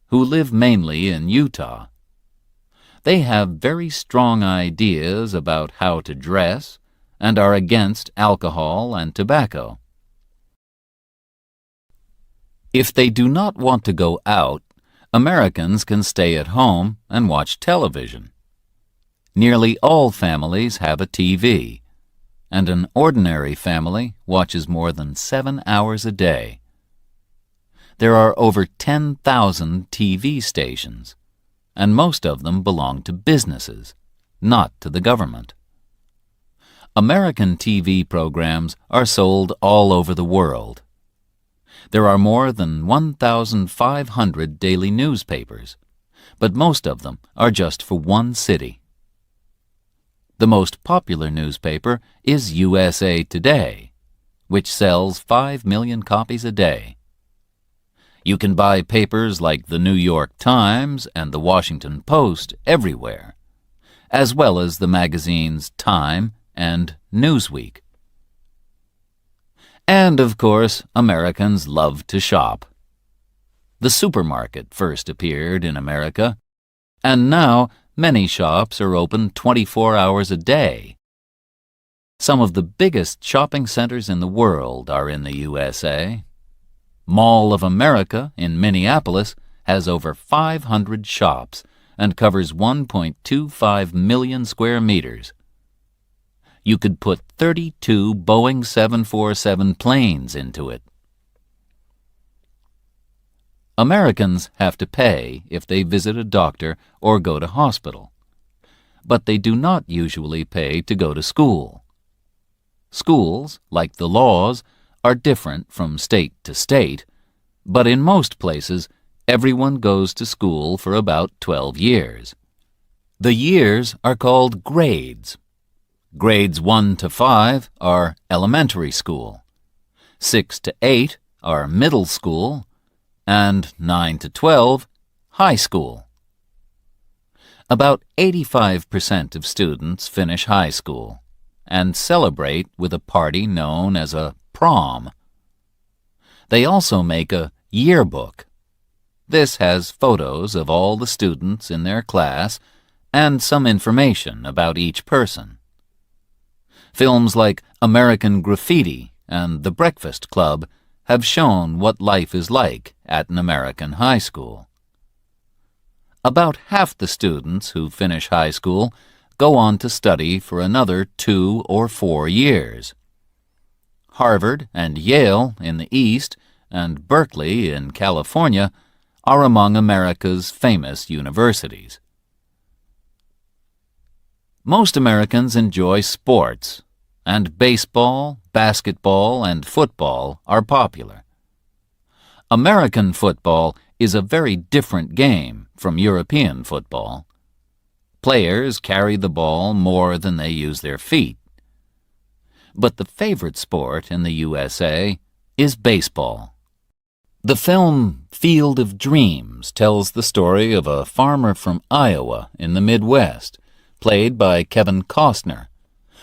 Speaker 1: who live mainly in Utah. They have very strong ideas about how to dress and are against alcohol and tobacco. If they do not want to go out, Americans can stay at home and watch television. Nearly all families have a TV, and an ordinary family watches more than 7 hours a day. There are over 10,000 TV stations, and most of them belong to businesses, not to the government. American TV programs are sold all over the world. There are more than 1,500 daily newspapers, but most of them are just for one city. The most popular newspaper is USA Today, which sells 5 million copies a day. You can buy papers like the New York Times and the Washington Post everywhere, as well as the magazines Time and Newsweek. And, of course, Americans love to shop. The supermarket first appeared in America, and now many shops are open 24 hours a day. Some of the biggest shopping centers in the world are in the USA. Mall of America in Minneapolis has over 500 shops and covers 1.25 million square meters. You could put 32 Boeing 747 planes into it. Americans have to pay if they visit a doctor or go to hospital, but they do not usually pay to go to school. Schools, like the laws, are different from state to state, but in most places, everyone goes to school for about 12 years. The years are called grades. Grades 1 to 5 are elementary school, 6 to 8 are middle school, and 9 to 12, high school. About 85% of students finish high school and celebrate with a party known as a prom. They also make a yearbook. This has photos of all the students in their class and some information about each person. Films like American Graffiti and The Breakfast Club have shown what life is like at an American high school. About half the students who finish high school go on to study for another 2 or 4 years. Harvard and Yale in the East and Berkeley in California are among America's famous universities. Most Americans enjoy sports, and baseball, basketball, and football are popular. American football is a very different game from European football. Players carry the ball more than they use their feet. But the favorite sport in the USA is baseball. The film Field of Dreams tells the story of a farmer from Iowa in the Midwest, played by Kevin Costner,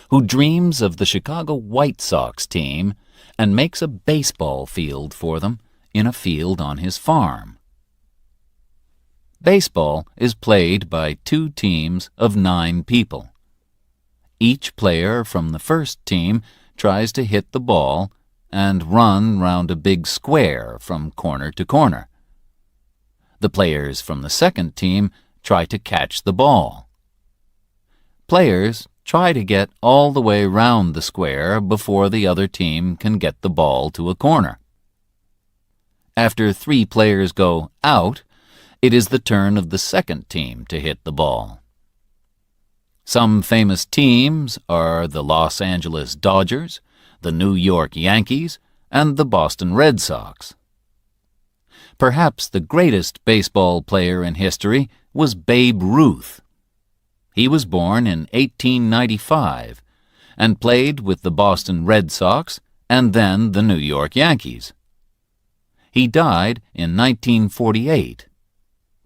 Speaker 1: who dreams of the Chicago White Sox team and makes a baseball field for them in a field on his farm. Baseball is played by 2 teams of 9 people. Each player from the first team tries to hit the ball and run round a big square from corner to corner. The players from the second team try to catch the ball. Players try to get all the way round the square before the other team can get the ball to a corner. After 3 players go out, it is the turn of the second team to hit the ball. Some famous teams are the Los Angeles Dodgers, the New York Yankees, and the Boston Red Sox. Perhaps the greatest baseball player in history was Babe Ruth. He was born in 1895 and played with the Boston Red Sox and then the New York Yankees. He died in 1948,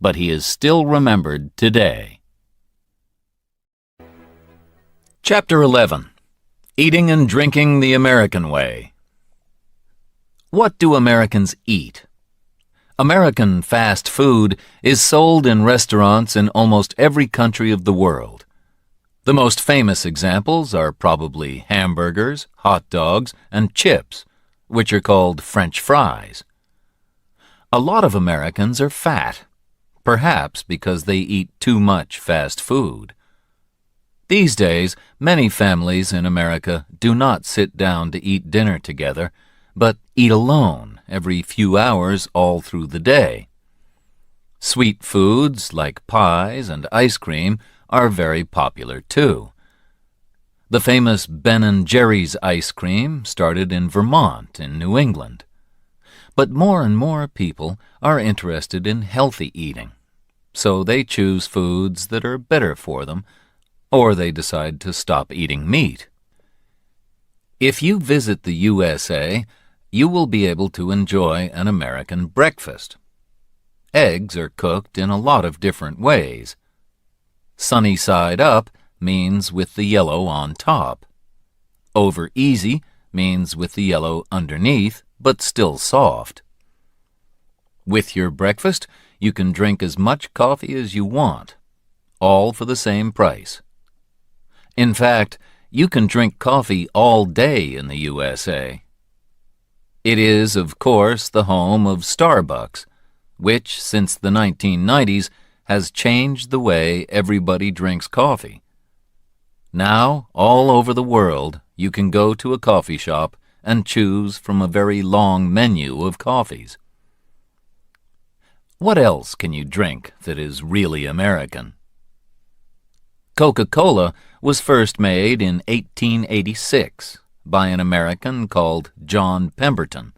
Speaker 1: but he is still remembered today. Chapter 11. Eating and Drinking the American Way. What do Americans eat? American fast food is sold in restaurants in almost every country of the world. The most famous examples are probably hamburgers, hot dogs, and chips, which are called French fries. A lot of Americans are fat, perhaps because they eat too much fast food. These days, many families in America do not sit down to eat dinner together, but eat alone every few hours all through the day. Sweet foods like pies and ice cream are very popular too. The famous Ben & Jerry's ice cream started in Vermont in New England. But more and more people are interested in healthy eating, so they choose foods that are better for them, or they decide to stop eating meat. If you visit the USA, you will be able to enjoy an American breakfast. Eggs are cooked in a lot of different ways. Sunny side up means with the yellow on top. Over easy means with the yellow underneath, but still soft. With your breakfast, you can drink as much coffee as you want, all for the same price. In fact, you can drink coffee all day in the USA. It is, of course, the home of Starbucks, which, since the 1990s, has changed the way everybody drinks coffee. Now, all over the world, you can go to a coffee shop and choose from a very long menu of coffees. What else can you drink that is really American? Coca-Cola was first made in 1886 by an American called John Pemberton.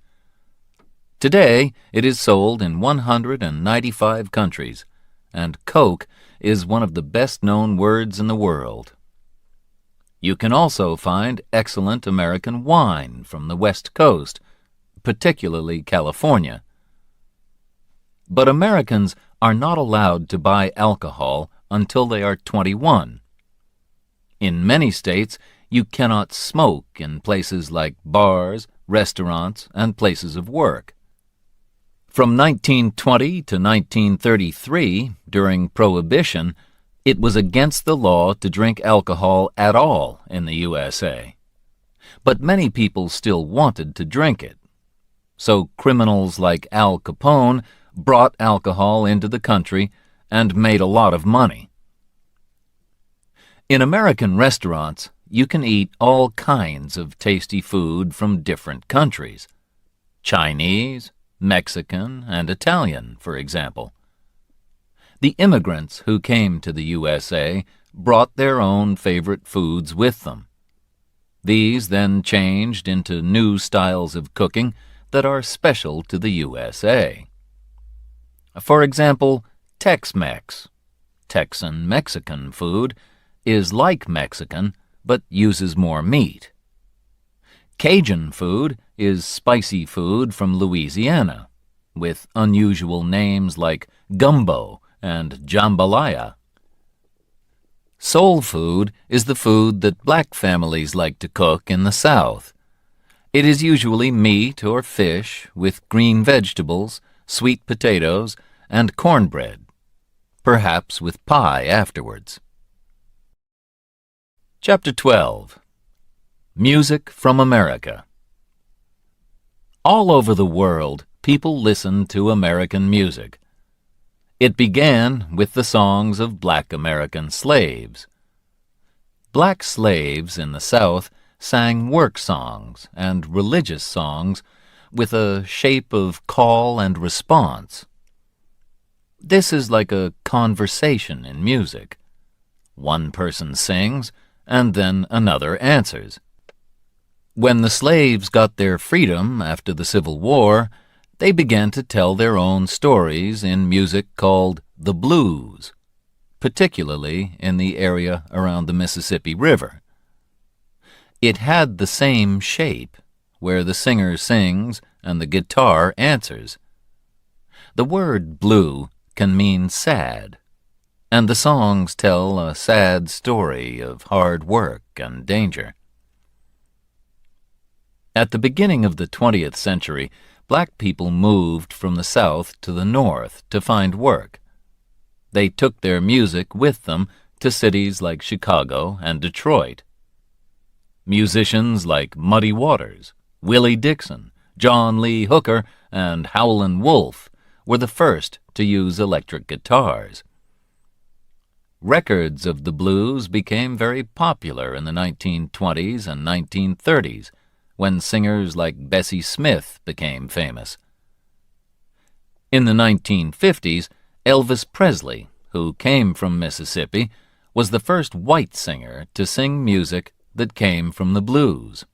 Speaker 1: Today, it is sold in 195 countries, and Coke is one of the best-known words in the world. You can also find excellent American wine from the West Coast, particularly California. But Americans are not allowed to buy alcohol until they are 21. In many states, you cannot smoke in places like bars, restaurants, and places of work. From 1920 to 1933, during Prohibition, it was against the law to drink alcohol at all in the USA. But many people still wanted to drink it. So criminals like Al Capone brought alcohol into the country and made a lot of money. In American restaurants, you can eat all kinds of tasty food from different countries. Chinese, Mexican, and Italian, for example. The immigrants who came to the USA brought their own favorite foods with them. These then changed into new styles of cooking that are special to the USA. For example, Tex-Mex, Texan Mexican food, is like Mexican but uses more meat. Cajun food is spicy food from Louisiana, with unusual names like gumbo and jambalaya. Soul food is the food that black families like to cook in the South. It is usually meat or fish with green vegetables, sweet potatoes, and cornbread, perhaps with pie afterwards. Chapter 12. Music from America. All over the world, people listen to American music. It began with the songs of black American slaves. Black slaves in the South sang work songs and religious songs with a shape of call and response. This is like a conversation in music. One person sings, and then another answers. When the slaves got their freedom after the Civil War, they began to tell their own stories in music called the blues, particularly in the area around the Mississippi River. It had the same shape, where the singer sings and the guitar answers. The word blue can mean sad, and the songs tell a sad story of hard work and danger. At the beginning of the 20th century, black people moved from the South to the North to find work. They took their music with them to cities like Chicago and Detroit. Musicians like Muddy Waters, Willie Dixon, John Lee Hooker, and Howlin' Wolf were the first to use electric guitars. Records of the blues became very popular in the 1920s and 1930s, when singers like Bessie Smith became famous. In the 1950s, Elvis Presley, who came from Mississippi, was the first white singer to sing music that came from the blues.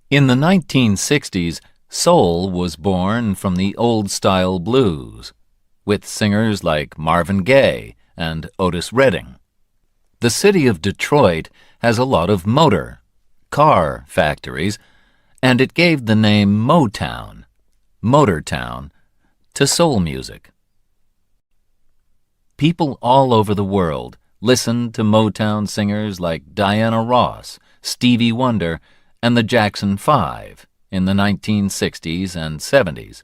Speaker 1: In the 1960s, soul was born from the old-style blues, with singers like Marvin Gaye and Otis Redding. The city of Detroit has a lot of car factories, and it gave the name Motown, Motortown, to soul music. People all over the world listened to Motown singers like Diana Ross, Stevie Wonder, and the Jackson 5 in the 1960s and 70s.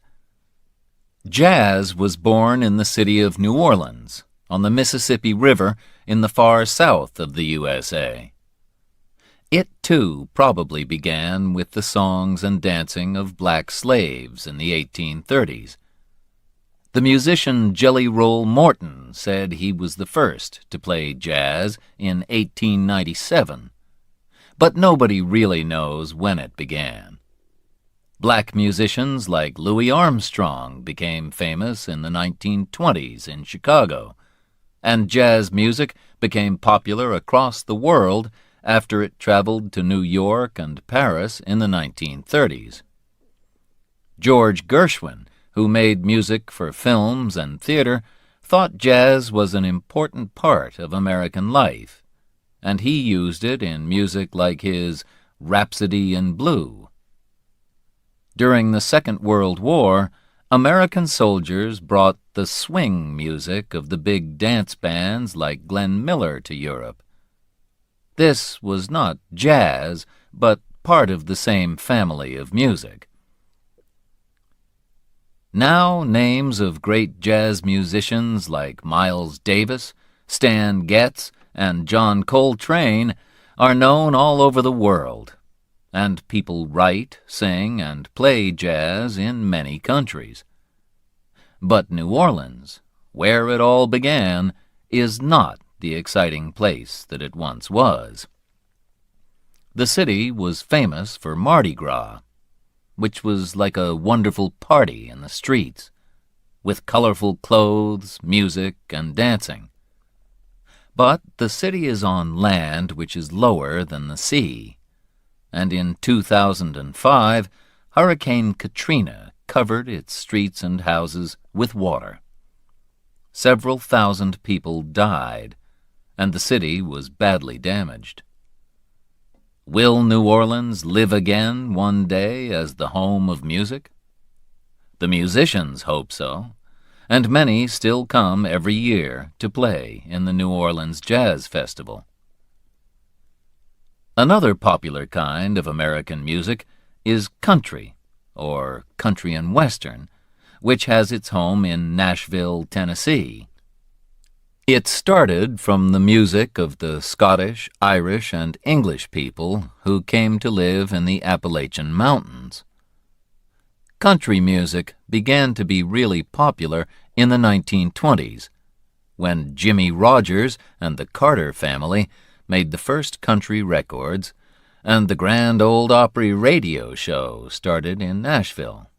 Speaker 1: Jazz was born in the city of New Orleans, on the Mississippi River in the far south of the USA. It, too, probably began with the songs and dancing of black slaves in the 1830s. The musician Jelly Roll Morton said he was the first to play jazz in 1897, but nobody really knows when it began. Black musicians like Louis Armstrong became famous in the 1920s in Chicago, and jazz music became popular across the world after it traveled to New York and Paris in the 1930s. George Gershwin, who made music for films and theater, thought jazz was an important part of American life, and he used it in music like his Rhapsody in Blue. During the Second World War, American soldiers brought the swing music of the big dance bands like Glenn Miller to Europe. This was not jazz, but part of the same family of music. Now names of great jazz musicians like Miles Davis, Stan Getz, and John Coltrane are known all over the world, and people write, sing, and play jazz in many countries. But New Orleans, where it all began, is not the exciting place that it once was. The city was famous for Mardi Gras, which was like a wonderful party in the streets, with colorful clothes, music, and dancing. But the city is on land which is lower than the sea, and in 2005, Hurricane Katrina covered its streets and houses with water. Several thousand people died, and the city was badly damaged. Will New Orleans live again one day as the home of music? The musicians hope so, and many still come every year to play in the New Orleans Jazz Festival. Another popular kind of American music is country, or country and western, which has its home in Nashville, Tennessee. It started from the music of the Scottish, Irish, and English people who came to live in the Appalachian Mountains. Country music began to be really popular in the 1920s, when Jimmie Rodgers and the Carter family made the first country records, and the Grand Ole Opry radio show started in Nashville.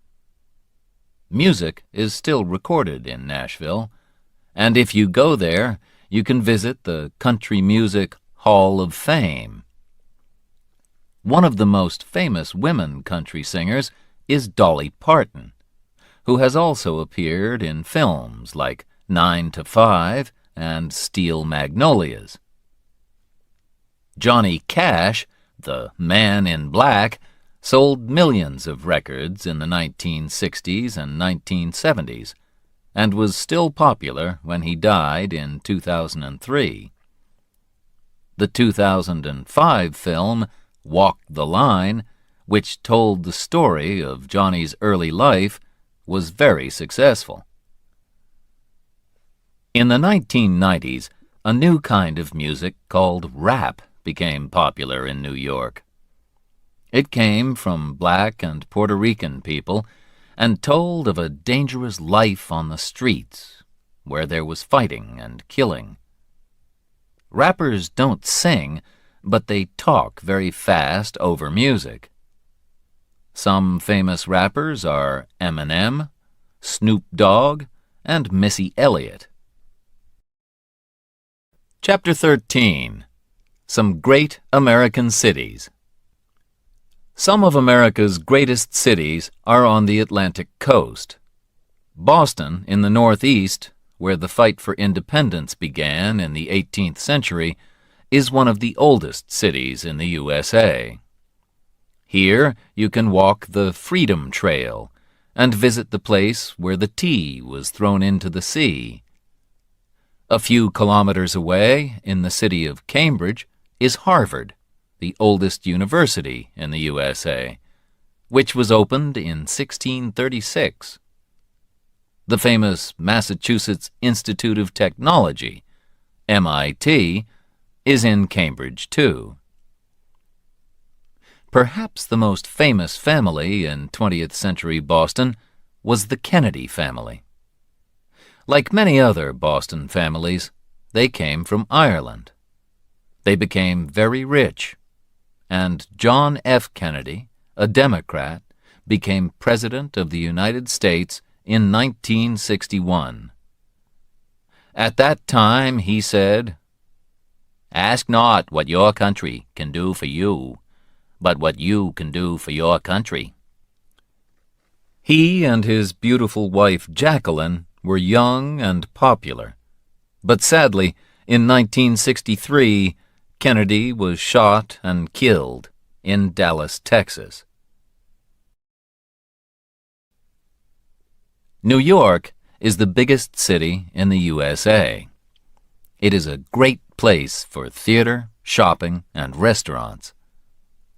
Speaker 1: Music is still recorded in Nashville, and if you go there, you can visit the Country Music Hall of Fame. One of the most famous women country singers is Dolly Parton, who has also appeared in films like 9 to 5 and Steel Magnolias. Johnny Cash, the Man in Black, sold millions of records in the 1960s and 1970s, and was still popular when he died in 2003. The 2005 film Walk the Line, which told the story of Johnny's early life, was very successful. In the 1990s, a new kind of music called rap became popular in New York. It came from black and Puerto Rican people and told of a dangerous life on the streets where there was fighting and killing. Rappers don't sing, but they talk very fast over music. Some famous rappers are Eminem, Snoop Dogg, and Missy Elliott. Chapter 13. Some Great American Cities. Some of America's greatest cities are on the Atlantic coast. Boston, in the Northeast, where the fight for independence began in the 18th century, is one of the oldest cities in the USA. Here you can walk the Freedom Trail and visit the place where the tea was thrown into the sea. A few kilometers away, in the city of Cambridge, is Harvard, the oldest university in the USA, which was opened in 1636. The famous Massachusetts Institute of Technology, MIT, is in Cambridge, too. Perhaps the most famous family in 20th century Boston was the Kennedy family. Like many other Boston families, they came from Ireland. They became very rich, and John F. Kennedy, a Democrat, became President of the United States in 1961. At that time he said, "Ask not what your country can do for you, but what you can do for your country." He and his beautiful wife Jacqueline were young and popular, but sadly, in 1963, Kennedy was shot and killed in Dallas, Texas. New York is the biggest city in the USA. It is a great place for theater, shopping, and restaurants.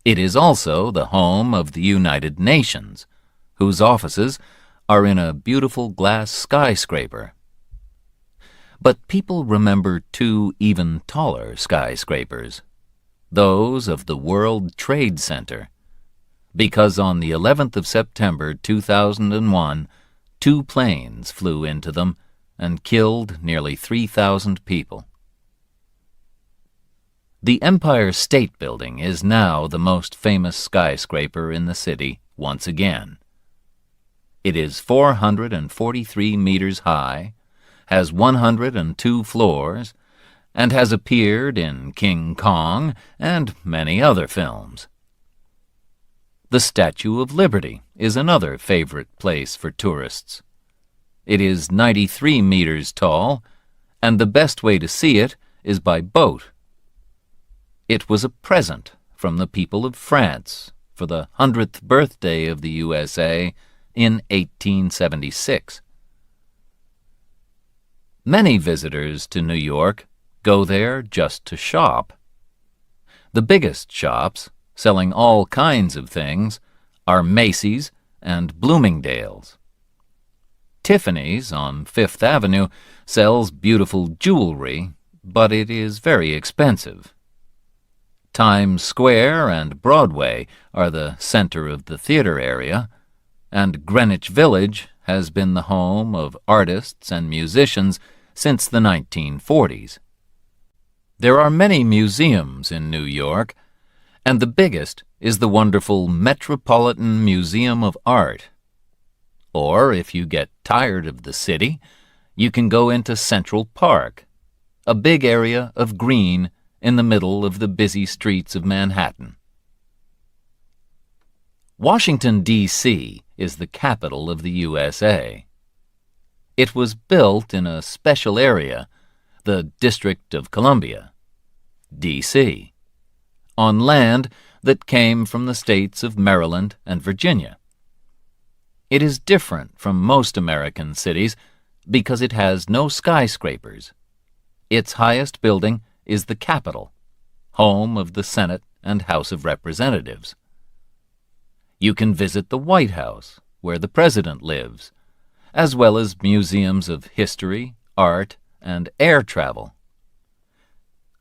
Speaker 1: It is also the home of the United Nations, whose offices are in a beautiful glass skyscraper. But people remember two even taller skyscrapers, those of the World Trade Center, because on the 11th of September 2001, 2 planes flew into them and killed nearly 3,000 people. The Empire State Building is now the most famous skyscraper in the city once again. It is 443 meters high, has 102 floors, and has appeared in King Kong and many other films. The Statue of Liberty is another favorite place for tourists. It is 93 meters tall, and the best way to see it is by boat. It was a present from the people of France for the 100th birthday of the USA in 1876. Many visitors to New York go there just to shop. The biggest shops, selling all kinds of things, are Macy's and Bloomingdale's. Tiffany's on Fifth Avenue sells beautiful jewelry, but it is very expensive. Times Square and Broadway are the center of the theater area, and Greenwich Village has been the home of artists and musicians since the 1940s. There are many museums in New York, and the biggest is the wonderful Metropolitan Museum of Art. Or, if you get tired of the city, you can go into Central Park, a big area of green in the middle of the busy streets of Manhattan. Washington, D.C. is the capital of the USA. It was built in a special area, the District of Columbia, D.C., on land that came from the states of Maryland and Virginia. It is different from most American cities because it has no skyscrapers. Its highest building is the Capitol, home of the Senate and House of Representatives. You can visit the White House, where the President lives, as well as museums of history, art, and air travel.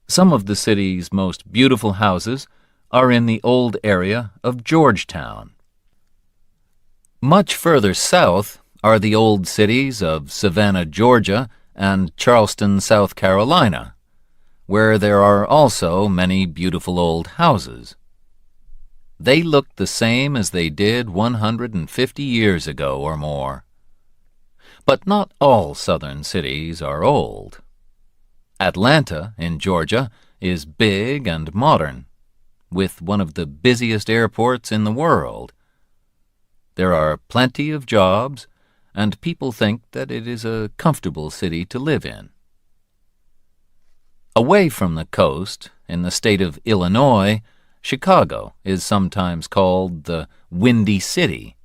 Speaker 1: Some of the city's most beautiful houses are in the old area of Georgetown. Much further south are the old cities of Savannah, Georgia, and Charleston, South Carolina, where there are also many beautiful old houses. They look the same as they did 150 years ago or more. But not all southern cities are old. Atlanta, in Georgia, is big and modern, with one of the busiest airports in the world. There are plenty of jobs, and people think that it is a comfortable city to live in. Away from the coast, in the state of Illinois, Chicago is sometimes called the Windy City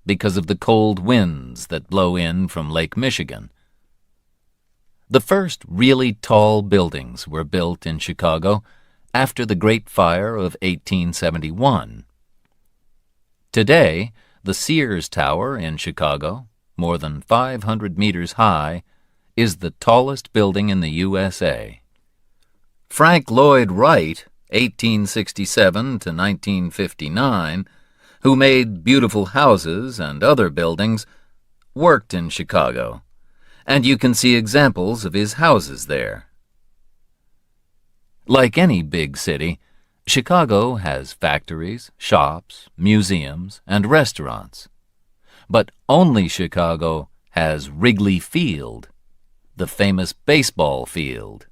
Speaker 1: because of the cold winds that blow in from Lake Michigan. The first really tall buildings were built in Chicago after the Great Fire of 1871. Today, the Sears Tower in Chicago, more than 500 meters high, is the tallest building in the USA. Frank Lloyd Wright, 1867 to 1959, who made beautiful houses and other buildings, worked in Chicago, and you can see examples of his houses there. Like any big city, Chicago has factories, shops, museums, and restaurants. But only Chicago has Wrigley Field, the famous baseball field.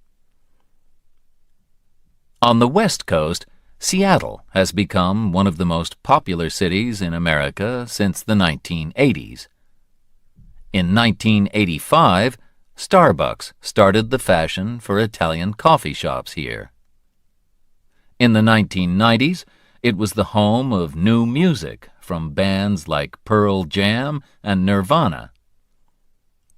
Speaker 1: On the West Coast, Seattle has become one of the most popular cities in America since the 1980s. In 1985, Starbucks started the fashion for Italian coffee shops here. In the 1990s, it was the home of new music from bands like Pearl Jam and Nirvana.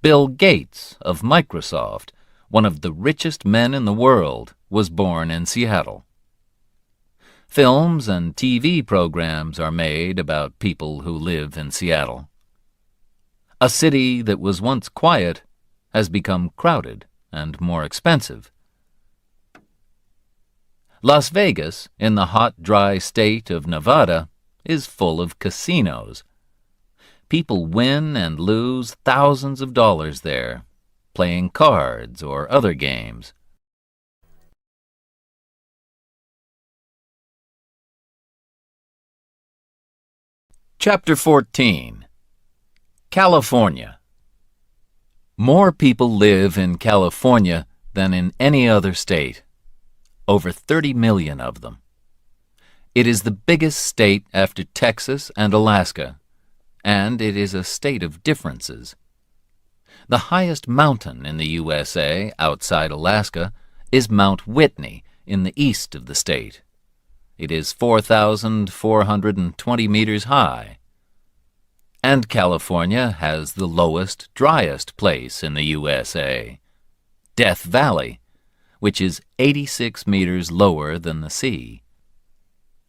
Speaker 1: Bill Gates of Microsoft, one of the richest men in the world, was born in Seattle. Films and TV programs are made about people who live in Seattle. A city that was once quiet has become crowded and more expensive. Las Vegas, in the hot, dry state of Nevada, is full of casinos. People win and lose thousands of dollars there, playing cards or other games. Chapter 14. California. More people live in California than in any other state. Over 30 million of them. It is the biggest state after Texas and Alaska, and it is a state of differences. The highest mountain in the USA outside Alaska is Mount Whitney in the east of the state. It is 4,420 meters high. And California has the lowest, driest place in the USA, Death Valley, which is 86 meters lower than the sea.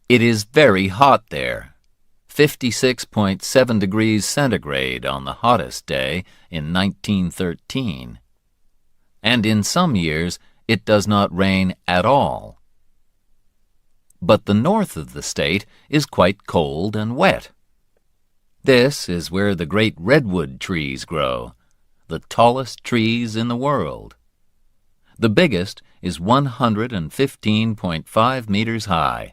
Speaker 1: It is very hot there, 56.7 degrees centigrade on the hottest day in 1913. And in some years, it does not rain at all. But the north of the state is quite cold and wet. This is where the great redwood trees grow, the tallest trees in the world. The biggest is 115.5 meters high.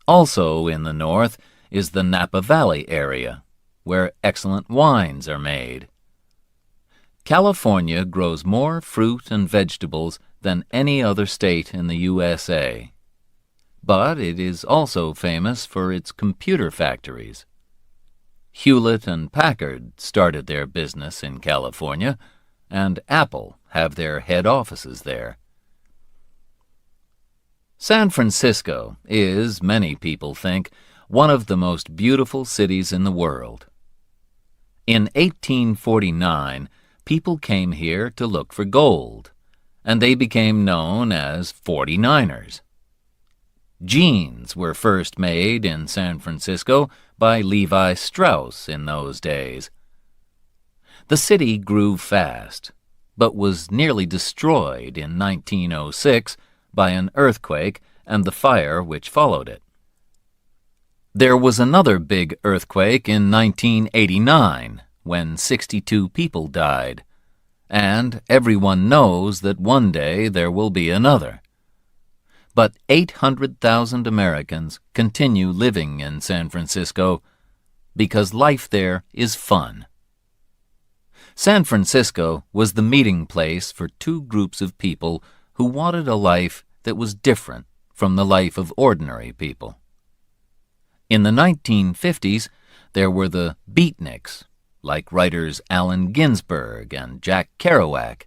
Speaker 1: Also in the north is the Napa Valley area, where excellent wines are made. California grows more fruit and vegetables than any other state in the USA. But it is also famous for its computer factories. Hewlett and Packard started their business in California, and Apple have their head offices there. San Francisco is, many people think, one of the most beautiful cities in the world. In 1849, people came here to look for gold, and they became known as 49ers. Jeans were first made in San Francisco by Levi Strauss in those days. The city grew fast, but was nearly destroyed in 1906 by an earthquake and the fire which followed it. There was another big earthquake in 1989 when 62 people died, and everyone knows that one day there will be another. But 800,000 Americans continue living in San Francisco because life there is fun. San Francisco was the meeting place for two groups of people who wanted a life that was different from the life of ordinary people. In the 1950s, there were the beatniks, like writers Allen Ginsberg and Jack Kerouac,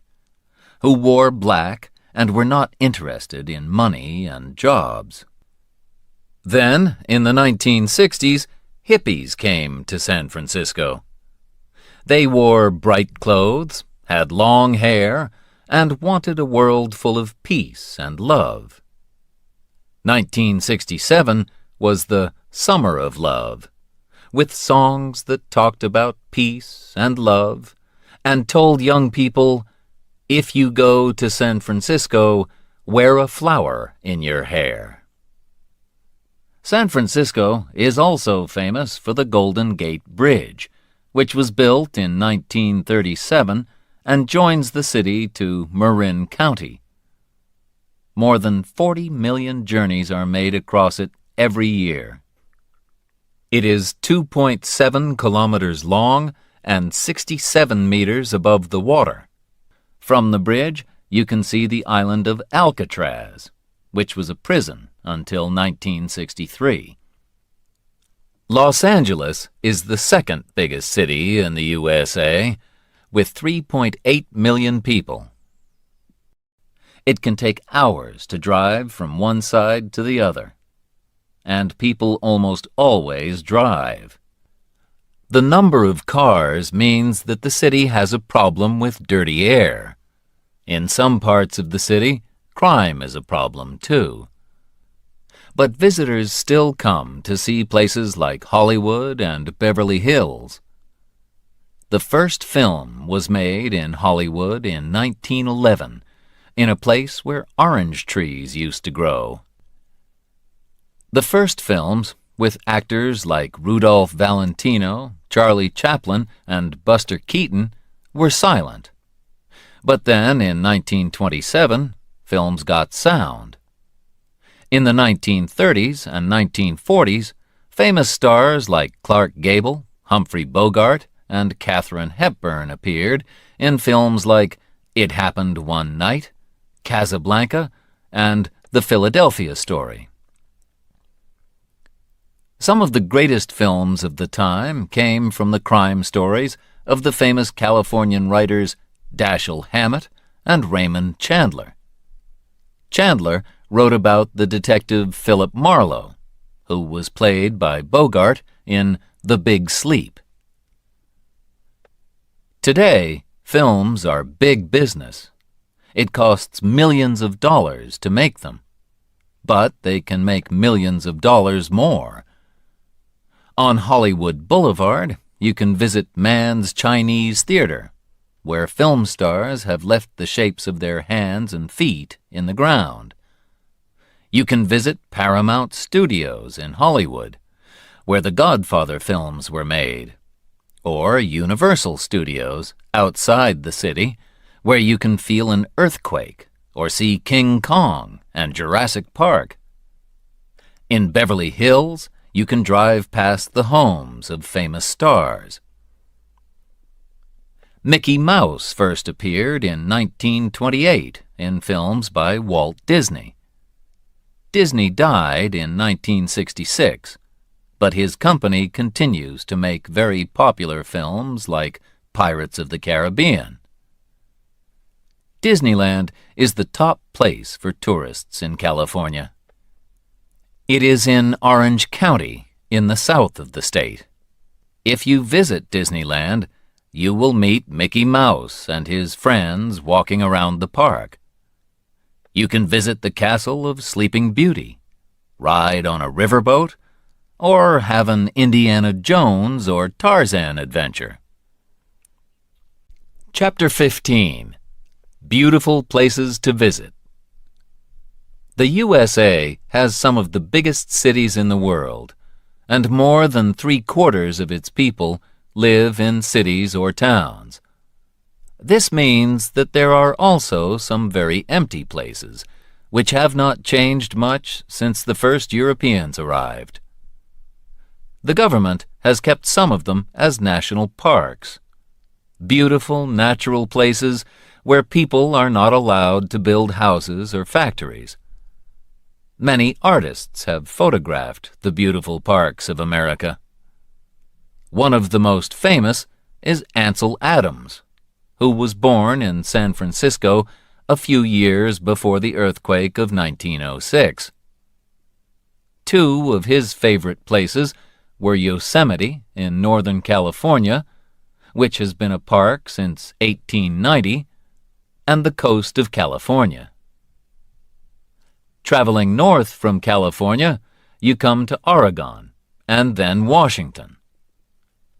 Speaker 1: who wore black and were not interested in money and jobs. Then, in the 1960s, hippies came to San Francisco. They wore bright clothes, had long hair, and wanted a world full of peace and love. 1967 was the Summer of Love, with songs that talked about peace and love and told young people, if you go to San Francisco, wear a flower in your hair. San Francisco is also famous for the Golden Gate Bridge, which was built in 1937 and joins the city to Marin County. More than 40 million journeys are made across it every year. It is 2.7 kilometers long and 67 meters above the water. From the bridge, you can see the island of Alcatraz, which was a prison until 1963. Los Angeles is the second biggest city in the USA, with 3.8 million people. It can take hours to drive from one side to the other, and people almost always drive. The number of cars means that the city has a problem with dirty air. In some parts of the city, crime is a problem too. But visitors still come to see places like Hollywood and Beverly Hills. The first film was made in Hollywood in 1911, in a place where orange trees used to grow. The first films, with actors like Rudolph Valentino, Charlie Chaplin, and Buster Keaton, were silent. But then, in 1927, films got sound. In the 1930s and 1940s, famous stars like Clark Gable, Humphrey Bogart, and Katharine Hepburn appeared in films like It Happened One Night, Casablanca, and The Philadelphia Story. Some of the greatest films of the time came from the crime stories of the famous Californian writers Dashiell Hammett and Raymond Chandler. Chandler wrote about the detective Philip Marlowe, who was played by Bogart in The Big Sleep. Today, films are big business. It costs millions of dollars to make them, but they can make millions of dollars more. On Hollywood Boulevard, you can visit Mann's Chinese Theater, where film stars have left the shapes of their hands and feet in the ground. You can visit Paramount Studios in Hollywood, where the Godfather films were made, or Universal Studios outside the city, where you can feel an earthquake or see King Kong and Jurassic Park. In Beverly Hills, you can drive past the homes of famous stars. Mickey Mouse first appeared in 1928 in films by Walt Disney. Disney died in 1966, but his company continues to make very popular films like Pirates of the Caribbean. Disneyland is the top place for tourists in California. It is in Orange County, in the south of the state. If you visit Disneyland, you will meet Mickey Mouse and his friends walking around the park. You can visit the Castle of Sleeping Beauty, ride on a riverboat, or have an Indiana Jones or Tarzan adventure. Chapter 15. Beautiful Places to Visit. The USA has some of the biggest cities in the world, and more than 3/4 of its people live in cities or towns. This means that there are also some very empty places, which have not changed much since the first Europeans arrived. The government has kept some of them as national parks, beautiful natural places where people are not allowed to build houses or factories. Many artists have photographed the beautiful parks of America. One of the most famous is Ansel Adams, who was born in San Francisco a few years before the earthquake of 1906. Two of his favorite places were Yosemite in Northern California, which has been a park since 1890, and the coast of California. Traveling north from California, you come to Oregon and then Washington.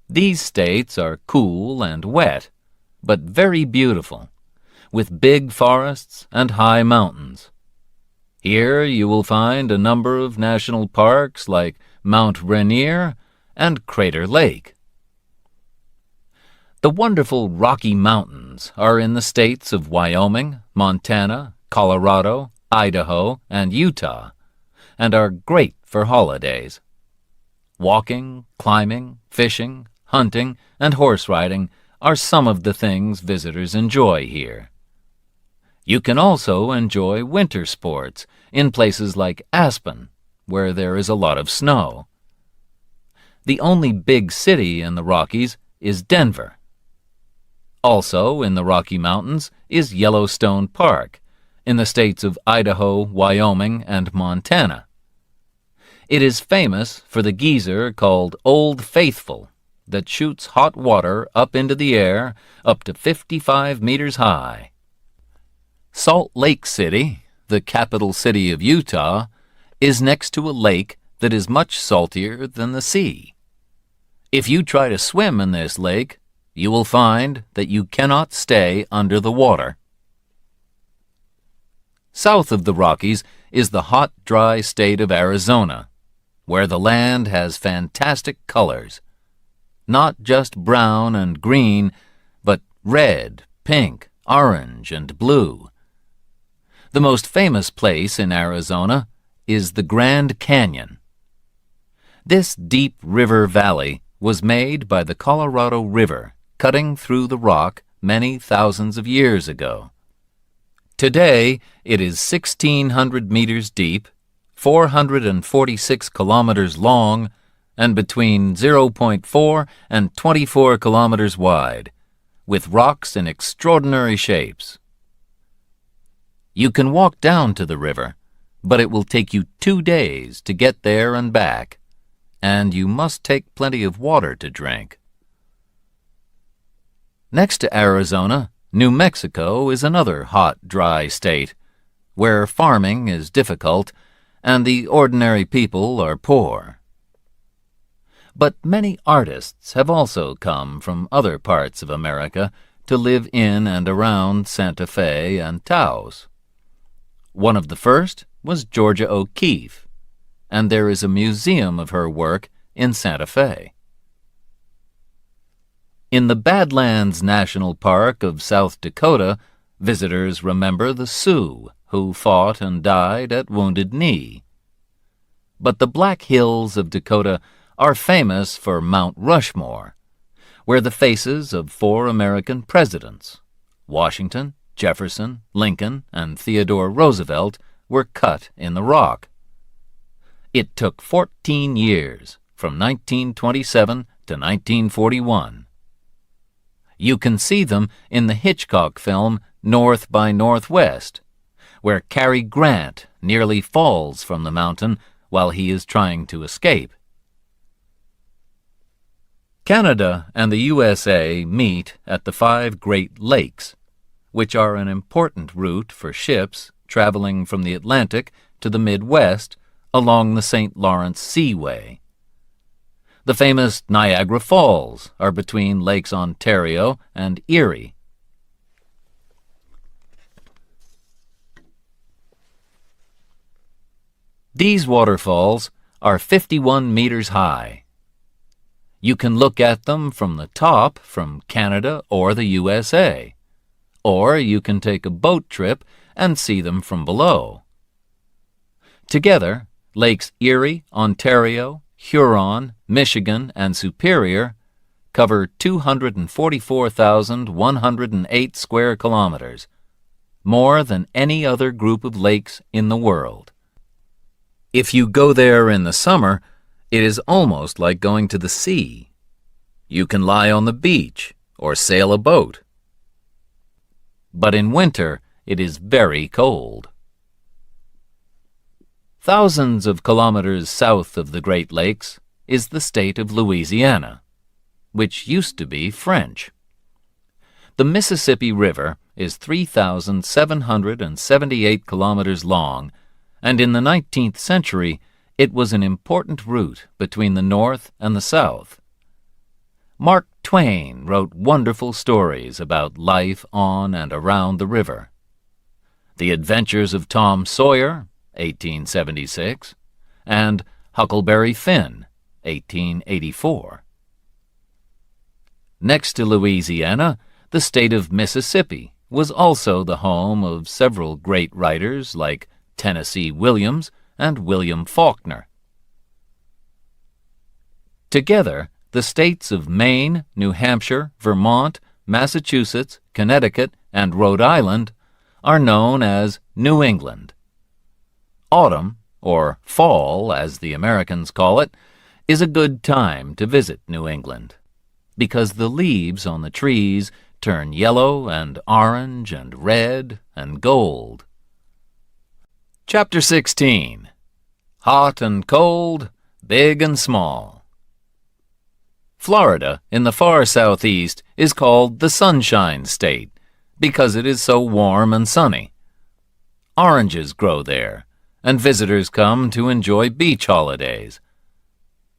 Speaker 1: These states are cool and wet, but very beautiful, with big forests and high mountains. Here you will find a number of national parks like Mount Rainier and Crater Lake. The wonderful Rocky Mountains are in the states of Wyoming, Montana, Colorado, Idaho, and Utah, and are great for holidays. Walking, climbing, fishing, hunting, and horse riding are some of the things visitors enjoy here. You can also enjoy winter sports in places like Aspen, where there is a lot of snow. The only big city in the Rockies is Denver. Also in the Rocky Mountains is Yellowstone Park, in the states of Idaho, Wyoming, and Montana. It is famous for the geyser called Old Faithful that shoots hot water up into the air up to 55 meters high. Salt Lake City, the capital city of Utah, is next to a lake that is much saltier than the sea. If you try to swim in this lake, you will find that you cannot stay under the water. South of the Rockies is the hot, dry state of Arizona, where the land has fantastic colors. Not just brown and green, but red, pink, orange, and blue. The most famous place in Arizona is the Grand Canyon. This deep river valley was made by the Colorado River cutting through the rock many thousands of years ago. Today, it is 1,600 meters deep, 446 kilometers long, and between 0.4 and 24 kilometers wide, with rocks in extraordinary shapes. You can walk down to the river, but it will take you 2 days to get there and back, and you must take plenty of water to drink. Next to Arizona, New Mexico is another hot, dry state, where farming is difficult and the ordinary people are poor. But many artists have also come from other parts of America to live in and around Santa Fe and Taos. One of the first was Georgia O'Keeffe, and there is a museum of her work in Santa Fe. In the Badlands National Park of South Dakota, visitors remember the Sioux who fought and died at Wounded Knee. But the Black Hills of Dakota are famous for Mount Rushmore, where the faces of 4 American presidents, Washington, Jefferson, Lincoln, and Theodore Roosevelt, were cut in the rock. It took 14 years, from 1927 to 1941. You can see them in the Hitchcock film North by Northwest, where Cary Grant nearly falls from the mountain while he is trying to escape. Canada and the USA meet at the 5 Great Lakes, which are an important route for ships traveling from the Atlantic to the Midwest along the St. Lawrence Seaway. The famous Niagara Falls are between Lakes Ontario and Erie. These waterfalls are 51 meters high. You can look at them from the top from Canada or the USA, or you can take a boat trip and see them from below. Together, Lakes Erie, Ontario, Huron, Michigan, and Superior cover 244,108 square kilometers, more than any other group of lakes in the world. If you go there in the summer, it is almost like going to the sea. You can lie on the beach or sail a boat. But in winter, it is very cold. Thousands of kilometers south of the Great Lakes is the state of Louisiana, which used to be French. The Mississippi River is 3,778 kilometers long, and in the 19th century, it was an important route between the North and the South. Mark Twain wrote wonderful stories about life on and around the river. The Adventures of Tom Sawyer, 1876, and Huckleberry Finn, 1884. Next to Louisiana, the state of Mississippi was also the home of several great writers like Tennessee Williams and William Faulkner. Together, the states of Maine, New Hampshire, Vermont, Massachusetts, Connecticut, and Rhode Island are known as New England. Autumn, or fall as the Americans call it, is a good time to visit New England, because the leaves on the trees turn yellow and orange and red and gold. Chapter 16. Hot and Cold, Big and Small. Florida, in the far southeast, is called the Sunshine State because it is so warm and sunny. Oranges grow there, and visitors come to enjoy beach holidays.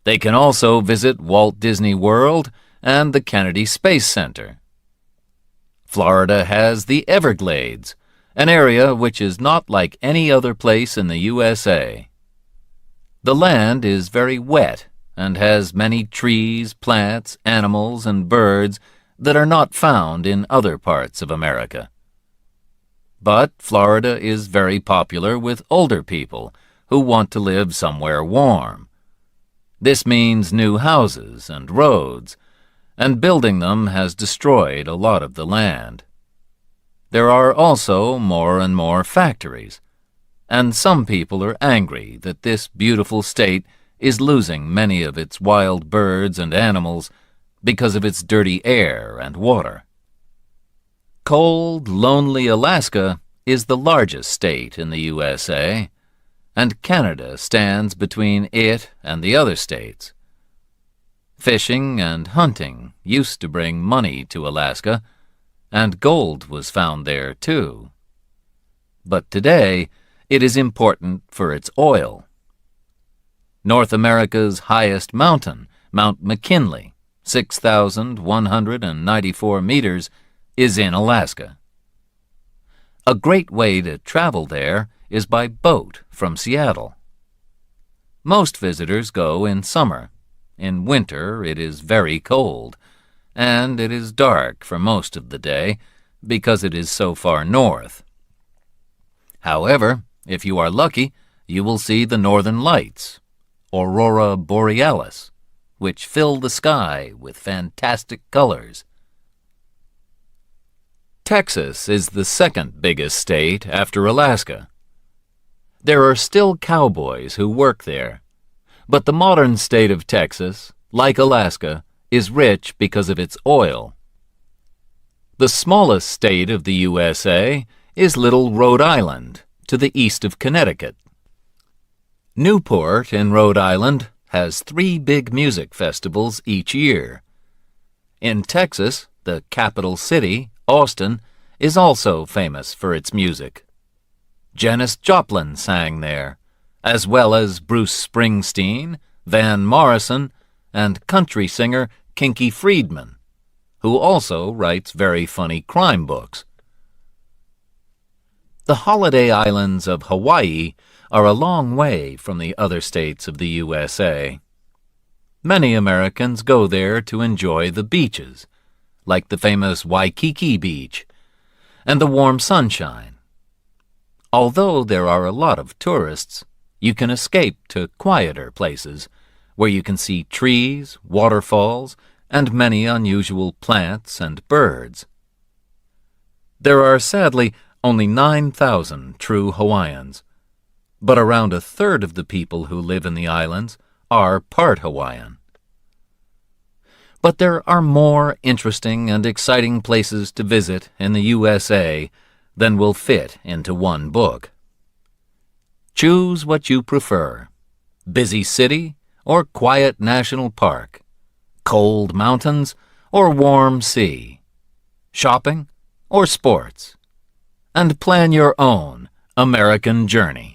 Speaker 1: They can also visit Walt Disney World and the Kennedy Space Center. Florida has the Everglades, an area which is not like any other place in the USA. The land is very wet and has many trees, plants, animals, and birds that are not found in other parts of America. But Florida is very popular with older people who want to live somewhere warm. This means new houses and roads, and building them has destroyed a lot of the land. There are also more and more factories, and some people are angry that this beautiful state is losing many of its wild birds and animals because of its dirty air and water. Cold, lonely Alaska is the largest state in the USA, and Canada stands between it and the other states. Fishing and hunting used to bring money to Alaska, and gold was found there too. But today, it is important for its oil. North America's highest mountain, Mount McKinley, 6,194 meters, is in Alaska. A great way to travel there is by boat from Seattle. Most visitors go in summer. In winter, it is very cold, and it is dark for most of the day because it is so far north. However, if you are lucky, you will see the northern lights, Aurora Borealis, which fill the sky with fantastic colors. Texas is the second biggest state after Alaska. There are still cowboys who work there, but the modern state of Texas, like Alaska, is rich because of its oil. The smallest state of the USA is little Rhode Island, to the east of Connecticut. Newport in Rhode Island has 3 big music festivals each year. In Texas, the capital city, Austin, is also famous for its music. Janis Joplin sang there, as well as Bruce Springsteen, Van Morrison, and country singer Kinky Friedman, who also writes very funny crime books. The holiday islands of Hawaii are a long way from the other states of the USA. Many Americans go there to enjoy the beaches, like the famous Waikiki Beach, and the warm sunshine. Although there are a lot of tourists, you can escape to quieter places where you can see trees, waterfalls, and many unusual plants and birds. There are sadly only 9,000 true Hawaiians, but around 1/3 of the people who live in the islands are part Hawaiian. But there are more interesting and exciting places to visit in the USA than will fit into one book. Choose what you prefer: busy city or quiet national park, cold mountains or warm sea, shopping or sports, and plan your own American journey.